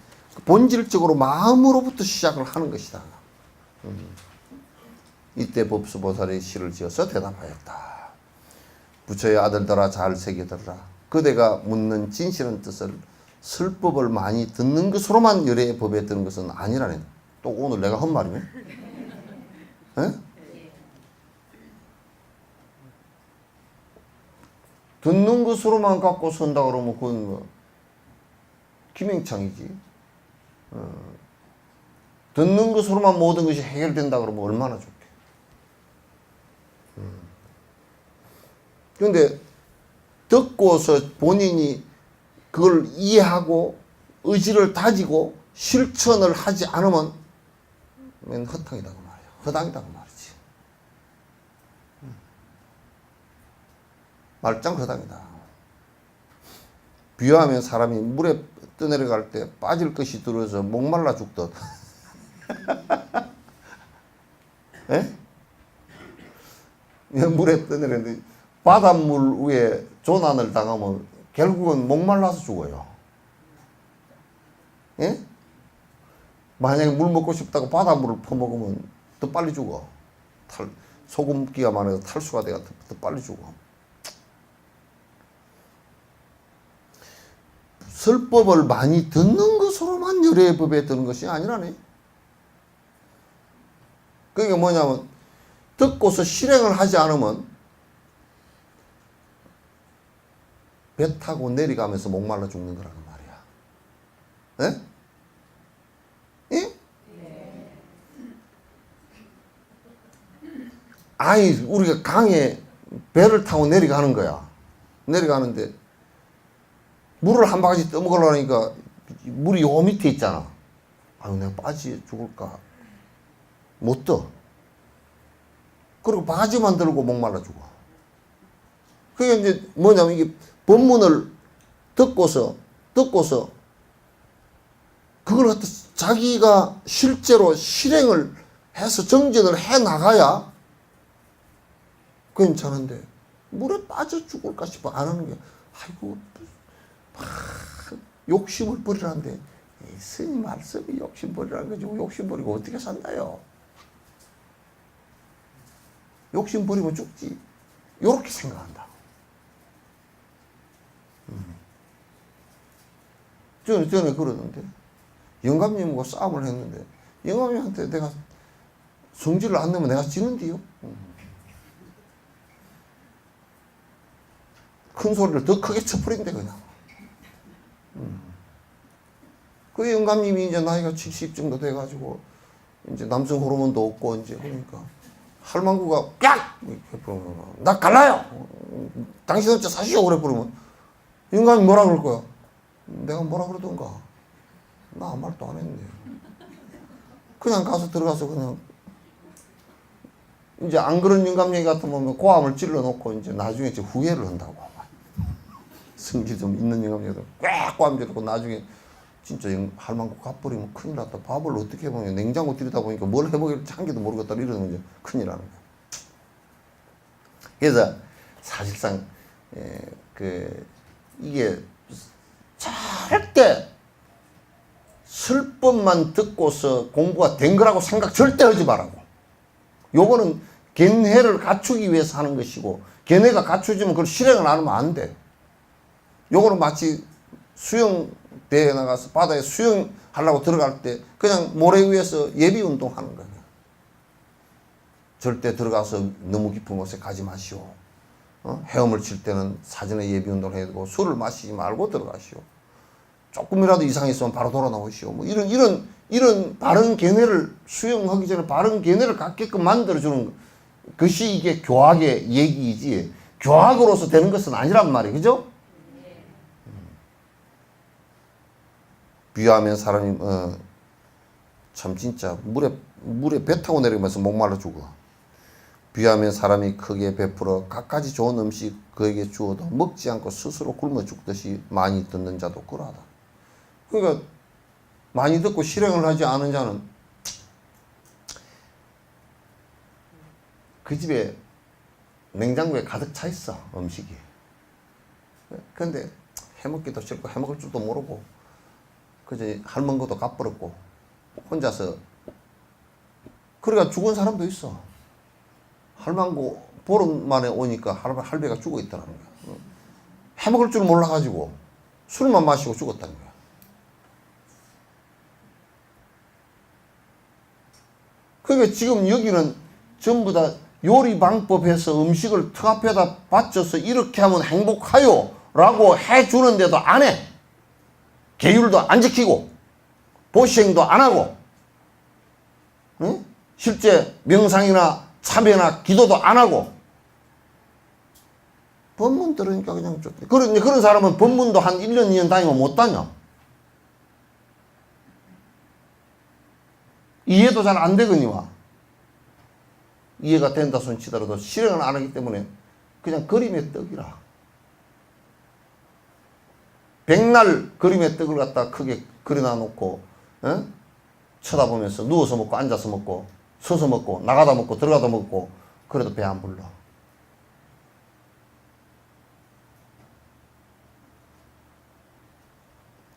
본질적으로 마음으로부터 시작을 하는 것이다. 이때 법수보살이 시를 지어서 대답하였다. 부처의 아들들아 잘 새겨들으라. 그대가 묻는 진실한 뜻을 설법을 많이 듣는 것으로만 열의 법에 드는 것은 아니라네. 또 오늘 내가 한 말이네. 에? 듣는 것으로만 갖고 선다 그러면 그건 뭐 김행창이지. 듣는 것으로만 모든 것이 해결된다 그러면 얼마나 좋게. 그런데 듣고서 본인이 그걸 이해하고 의지를 다지고 실천을 하지 않으면 맨 허탕이다 그 말이야. 허당이다 그 말이지. 말짱 허당이다. 비유하면 사람이 물에 떠내려갈 때 빠질 것이 들어서 목말라 죽듯. 예? 물에 떠내렸는데 바닷물 위에 조난을 당하면 결국은 목말라서 죽어요. 예? 만약에 물 먹고 싶다고 바닷물을 퍼먹으면 더 빨리 죽어. 소금기가 많아서 탈수가 돼가 더 빨리 죽어. 설법을 많이 듣는 것으로만 열애의 법에 드는 것이 아니라네. 그게 뭐냐면 듣고서 실행을 하지 않으면 배 타고 내려가면서 목말라 죽는 거라는 말이야. 예? 예? 아니, 우리가 강에 배를 타고 내려가는 거야. 내려가는데 물을 한 바가지 떠먹으려니까 물이 요 밑에 있잖아. 아유, 내가 빠지 죽을까. 못 떠. 그리고 바가지만 들고 목말라 죽어. 그게 이제 뭐냐면 이게 법문을 듣고서 그걸 갖다 자기가 실제로 실행을 해서 정진을 해 나가야 괜찮은데 물에 빠져 죽을까 싶어 안 하는 게 아이고 막 욕심을 버리라는데 스님 말씀이 욕심 버리라는 거지 욕심 버리고 어떻게 산다요? 욕심 버리면 죽지. 요렇게 생각한다. 전에 그러는데 영감님하고 싸움을 했는데 영감님한테 내가 성질을 안 내면 내가 지는데요. 큰 소리를 더 크게 쳐버린대 그냥. 그 영감님이 이제 나이가 70 정도 돼가지고 이제 남성 호르몬도 없고 이제 그러니까 할망구가 깍! 나 갈라요. 당신 어째 사시오 그래 부르면 영감이 뭐라 그럴 거야? 내가 뭐라 그러던가. 나 아무 말도 안 했는데. 그냥 가서 들어가서 그냥 이제 안 그런 영감 얘기 같으면 고함을 찔러 놓고 이제 나중에 이제 후회를 한다고. 성질 좀 있는 영감이라도 꽉 고함 찔러놓고 나중에 진짜 할망구 갚버리면 큰일 났다. 밥을 어떻게 해보냐. 냉장고 들이다 보니까 뭘 해먹을지 한 개도 모르겠다. 이러는 거죠. 큰일 나는 거야. 그래서 사실상 이게 절대 설법만 듣고서 공부가 된 거라고 생각 절대 하지 말라고. 요거는 견해를 갖추기 위해서 하는 것이고 견해가 갖추지면 그걸 실행을 안 하면 안 돼. 요거는 마치 수영대회에 나가서 바다에 수영하려고 들어갈 때 그냥 모래 위에서 예비운동 하는 거예요. 절대 들어가서 너무 깊은 곳에 가지 마시오. 헤엄을 칠 때는 사전에 예비운동을 해야 되고 술을 마시지 말고 들어가시오. 조금이라도 이상이 있으면 바로 돌아 나오시오. 뭐 이런 바른 견해를 수영하기 전에 바른 견해를 갖게끔 만들어주는 것이 이게 교학의 얘기이지 교학으로서 되는 것은 아니란 말이에요. 그죠? 비하면 사람이 참 진짜 물에 배 타고 내리면서 목말라 죽어. 비하면 사람이 크게 베풀어 갖가지 좋은 음식 그에게 주어도 먹지 않고 스스로 굶어 죽듯이 많이 듣는 자도 그러하다. 그러니까 많이 듣고 실행을 하지 않은 자는 그 집에 냉장고에 가득 차 있어 음식이. 근데 해먹기도 싫고 해먹을 줄도 모르고 그저 할멈 것도 갚버렸고 혼자서 그러니까 죽은 사람도 있어. 할망구 보름 만에 오니까 할배가 죽어 있더라는 거야. 해먹을 줄 몰라가지고 술만 마시고 죽었다는 거야. 그러니까 지금 여기는 전부 다 요리 방법해서 음식을 턱 앞에다 받쳐서 이렇게 하면 행복하요 라고 해주는데도 안 해. 계율도 안 지키고 보시행도 안 하고 응? 실제 명상이나 참회나 기도도 안 하고 법문 들으니까 그냥 좋대. 그런 사람은 법문도 한 1년, 2년 다니면 못 다녀. 이해도 잘 안 되거니와. 이해가 된다 손 치더라도 실행을 안 하기 때문에 그냥 그림의 떡이라. 백날 그림의 떡을 갖다 크게 그려놔 놓고 어? 쳐다보면서 누워서 먹고 앉아서 먹고 서서 먹고 나가다 먹고 들어가다 먹고 그래도 배 안 불러.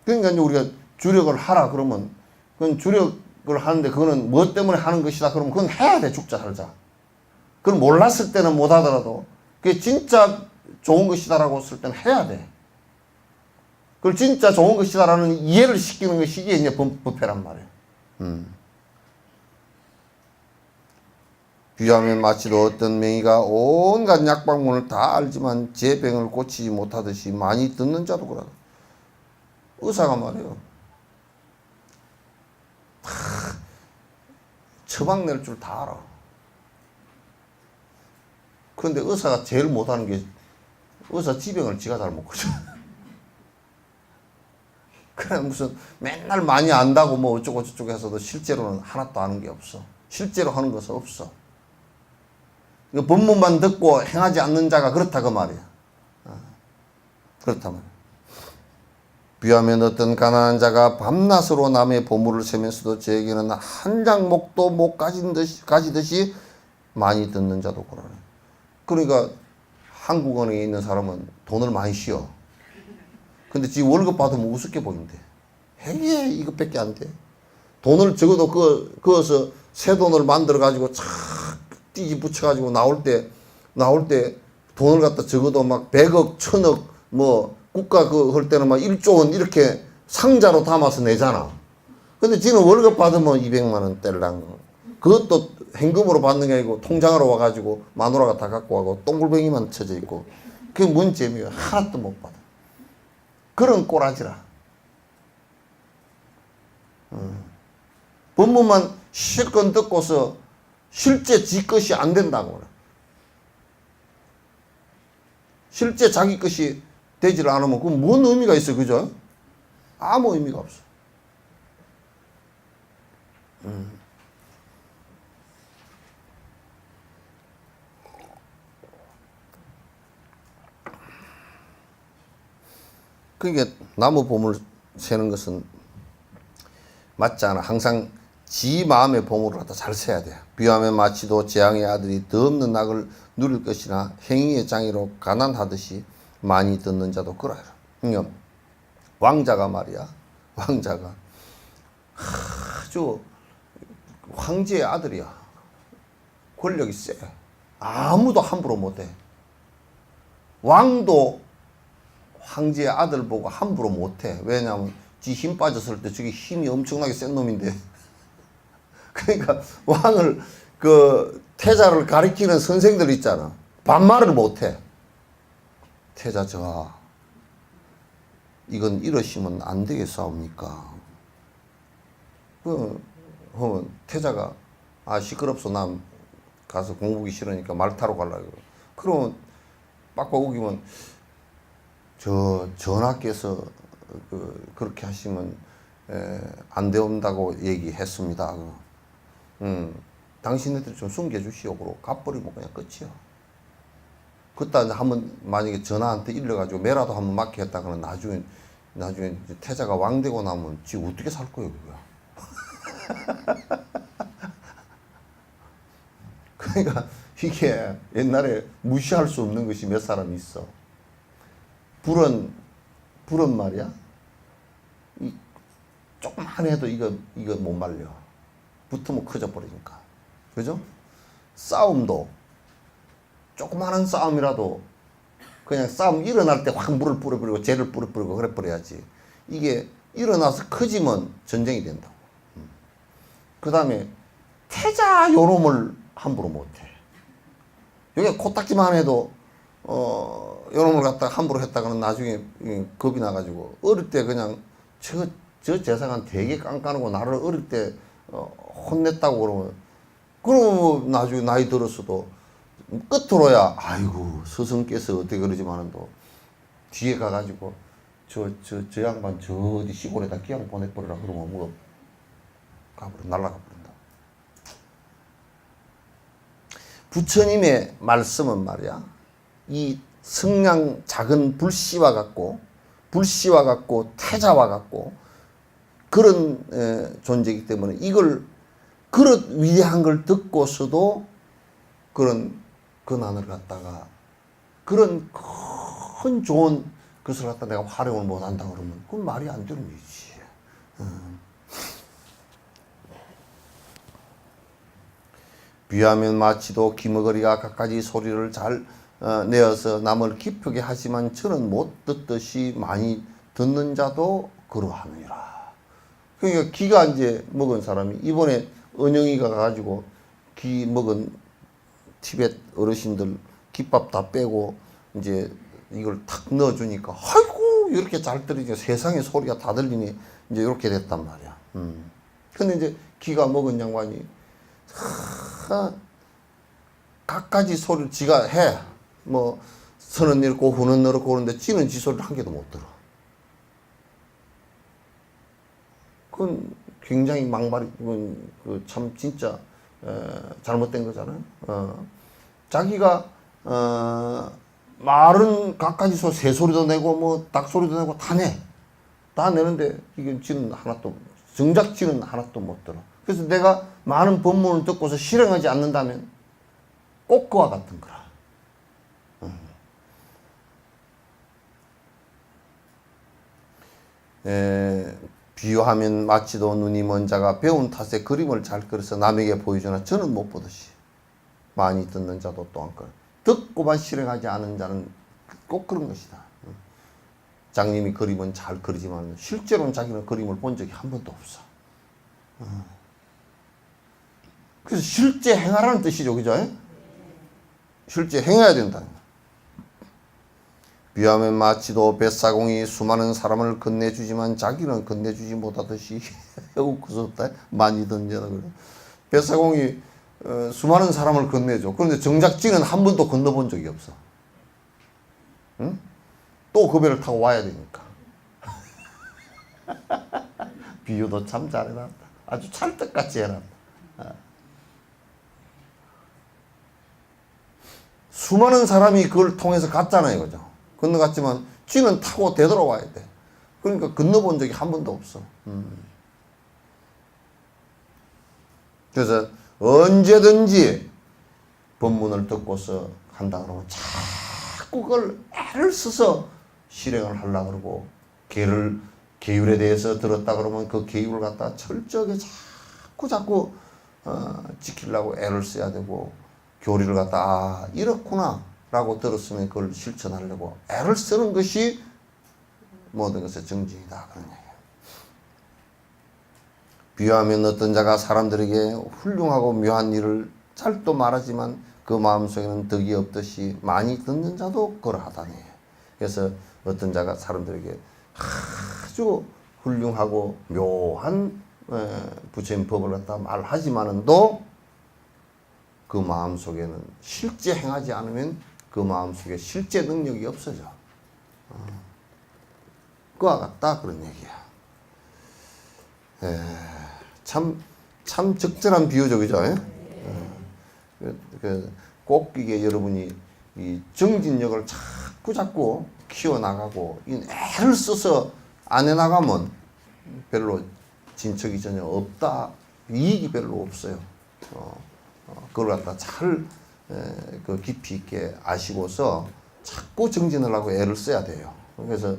그러니까 이제 우리가 주력을 하라 그러면 그건 주력을 하는데 그거는 뭐 때문에 하는 것이다 그러면 그건 해야 돼. 죽자 살자. 그걸 몰랐을 때는 못 하더라도 그게 진짜 좋은 것이다라고 했을 때는 해야 돼. 그걸 진짜 좋은 것이다라는 이해를 시키는 것이 이제 법회란 말이에요. 비하면 마치도 어떤 명의가 온갖 약방문을 다 알지만 제 병을 고치지 못하듯이 많이 듣는 자도 그러다. 의사가 말이에요. 다 처방 낼 줄 다 알아. 그런데 의사가 제일 못하는 게 의사 지병을 지가 잘 못 고쳐. 그래 무슨 맨날 많이 안다고 뭐 어쩌고 저쩌고 해서도 실제로는 하나도 아는 게 없어. 실제로 하는 것은 없어. 법문만 듣고 행하지 않는 자가 그렇다 그 말이야. 그렇다 말이야. 비하면 어떤 가난한 자가 밤낮으로 남의 보물을 세면서도 저에게는 한 장목도 못 가지듯이 많이 듣는 자도 그러네. 그러니까 한국은행에 있는 사람은 돈을 많이 쉬어. 근데 지 월급 받으면 우습게 보인대. 헤게 이것밖에 안 돼. 돈을 적어도 그어서 새 돈을 만들어 가지고 착 띠지 붙여 가지고 나올 때 돈을 갖다 적어도 막 100억, 1000억 뭐 국가 할 때는 막 1조 원 이렇게 상자로 담아서 내잖아. 근데 지는 월급 받으면 200만 원 뗄랑. 그것도 현금으로 받는 게 아니고 통장으로 와가지고 마누라가 다 갖고 가고 똥굴뱅이만 쳐져 있고. 그게 뭔 재미야. 하나도 못 받아. 그런 꼬라지라. 법문만 실컷 듣고서 실제 지 것이 안 된다고 그래. 실제 자기 것이 되지를 않으면 그건 뭔 의미가 있어, 그죠? 아무 의미가 없어. 그러니까 나무 보물 세는 것은 맞지 않아. 항상 지 마음의 보물을 갖다 잘 세야 돼. 비하면 마치도 재앙의 아들이 더 없는 낙을 누릴 것이나 행위의 장애로 가난하듯이 많이 듣는 자도 그러라. 그러니까 왕자가 말이야. 왕자가 아주 황제의 아들이야. 권력이 세. 아무도 함부로 못해. 왕도 황제의 아들 보고 함부로 못해. 왜냐하면 지 힘 빠졌을 때 저게 힘이 엄청나게 센 놈인데. 그러니까 왕을 태자를 가리키는 선생들 있잖아. 반말을 못해. 태자 저하 이건 이러시면 안 되겠사옵니까? 태자가 시끄럽소 난 가서 공부기 싫으니까 말 타러 가려고. 그러면 빡빡 우기면 전하께서 그렇게 하시면 안 되온다고 얘기했습니다. 당신네들 좀 숨겨주시오. 그러고 갚버리면 그냥 끝이요. 그따 한번 만약에 전하한테 일러가지고 매라도 한번 맡게 했다 그러면 나중에 태자가 왕 되고 나면 지 어떻게 살 거예요, 그거야. 그러니까 이게 옛날에 무시할 수 없는 것이 몇 사람 있어. 불은 말이야. 조금만 해도 이거 못 말려. 붙으면 커져 버리니까. 그죠? 싸움도 조그마한 싸움이라도 그냥 싸움 일어날 때 확 물을 뿌려버리고 재를 뿌려버리고 그래 버려야지. 이게 일어나서 커지면 전쟁이 된다고. 그 다음에 태자 요놈을 함부로 못해. 여기 코딱지만 해도 요놈을 갖다가 함부로 했다가는 나중에 겁이 나가지고 어릴 때 그냥 저 재상한 되게 깐깐하고 나를 어릴 때 혼냈다고 그러면 나중에 나이 들었어도 끝으로야 아이고 스승께서 어떻게 그러지만은 또 뒤에 가가지고 저 양반 저 어디 시골에다 기양 보내버리라 그러면 뭐 날아가 버린다. 부처님의 말씀은 말이야 이 성냥 작은 불씨와 같고 불씨와 같고 태자와 같고 그런 존재이기 때문에 이걸 그런 위대한 걸 듣고서도 그런 고난을 갖다가 그런 큰 좋은 것을 갖다 내가 활용을 못한다 그러면 그건 말이 안 되는 일이지. 비하면 마치도 기머거리가 갖가지 소리를 잘 내어서 남을 기쁘게 하지만 저는 못 듣듯이 많이 듣는 자도 그러하느니라. 그러니까 기가 이제 먹은 사람이 이번에 은영이가 가지고 기 먹은 티벳 어르신들 김밥 다 빼고 이제 이걸 탁 넣어주니까 아이고 이렇게 잘 들리니까 세상에 소리가 다 들리니 이제 이렇게 됐단 말이야. 근데 이제 기가 먹은 양반이 갖가지 소리를 지가 해. 뭐 선은 읽고 후는 늘었고 그러는데 지는 지 소리를 한 개도 못 들어. 그건 굉장히 망발이 참 진짜 잘못된 거잖아요. 자기가 말은 갖가지 새 소리도 내고 뭐 닭 소리도 내고 다 내. 다 내는데 이게 지는 하나도 정작 지는 하나도 못 들어. 그래서 내가 많은 법문을 듣고서 실행하지 않는다면 꼭 그와 같은 거라. 비유하면 마치도 눈이 먼 자가 배운 탓에 그림을 잘 그려서 남에게 보여주나 저는 못 보듯이 많이 듣는 자도 또한 그런 듣고만 실행하지 않은 자는 꼭 그런 것이다. 장님이 그림은 잘 그리지만 실제로는 자기는 그림을 본 적이 한 번도 없어. 그래서 실제 행하라는 뜻이죠, 그죠? 실제 행해야 된다. 비하면 마치도 뱃사공이 수많은 사람을 건네주지만 자기는 건네주지 못하듯이 웃고서다 많이 던져라 그래. 뱃사공이 수많은 사람을 건네줘. 그런데 정작 지는 한 번도 건너본 적이 없어. 응? 또 그 배를 타고 와야 되니까. 비유도 참 잘해놨다. 아주 찰떡같이 해놨다. 수많은 사람이 그걸 통해서 갔잖아요, 그죠? 건너갔지만 쥐는 타고 되돌아와야 돼. 그러니까 건너본 적이 한 번도 없어. 그래서 언제든지 법문을 듣고서 한다 그러면 자꾸 그걸 애를 써서 실행을 하려고 그러고 계율에 대해서 들었다 그러면 그 계율을 갖다 철저하게 자꾸 지키려고 애를 써야 되고 교리를 갖다 이렇구나 라고 들었으면 그걸 실천하려고 애를 쓰는 것이 모든 것의 정진이다 그런 얘기예요. 비유하면 어떤 자가 사람들에게 훌륭하고 묘한 일을 잘도 말하지만 그 마음속에는 덕이 없듯이 많이 듣는 자도 그러하다니. 그래서 어떤 자가 사람들에게 아주 훌륭하고 묘한 부처님 법을 갖다 말하지만은도 그 마음속에는 실제 행하지 않으면 그 마음속에 실제 능력이 없어져. 그와 같다 그런 얘기야. 참 적절한 비유죠, 그죠? 꼭 이게 여러분이 이 정진력을 자꾸 키워나가고 이 애를 써서 안 해나가면 별로 진척이 전혀 없다. 이익이 별로 없어요. 그걸 갖다 잘 그 깊이 있게 아시고서 자꾸 정진을 하고 애를 써야 돼요. 그래서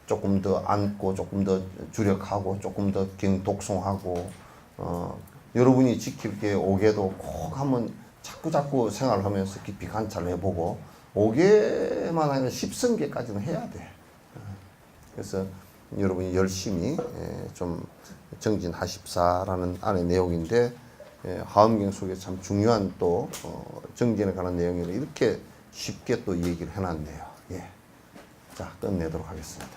조금 더 안고 조금 더 주력하고 조금 더 경독송하고 여러분이 지킬 게 5개도 꼭 한번 자꾸 생활하면서 깊이 관찰해보고 5개만 아니라 10성계까지는 해야 돼. 그래서 여러분이 열심히 좀 정진하십사라는 안의 내용인데 화엄경 속에 참 중요한 또 정진에 관한 내용을 이렇게 쉽게 또 얘기를 해놨네요. 예. 자, 끝내도록 하겠습니다.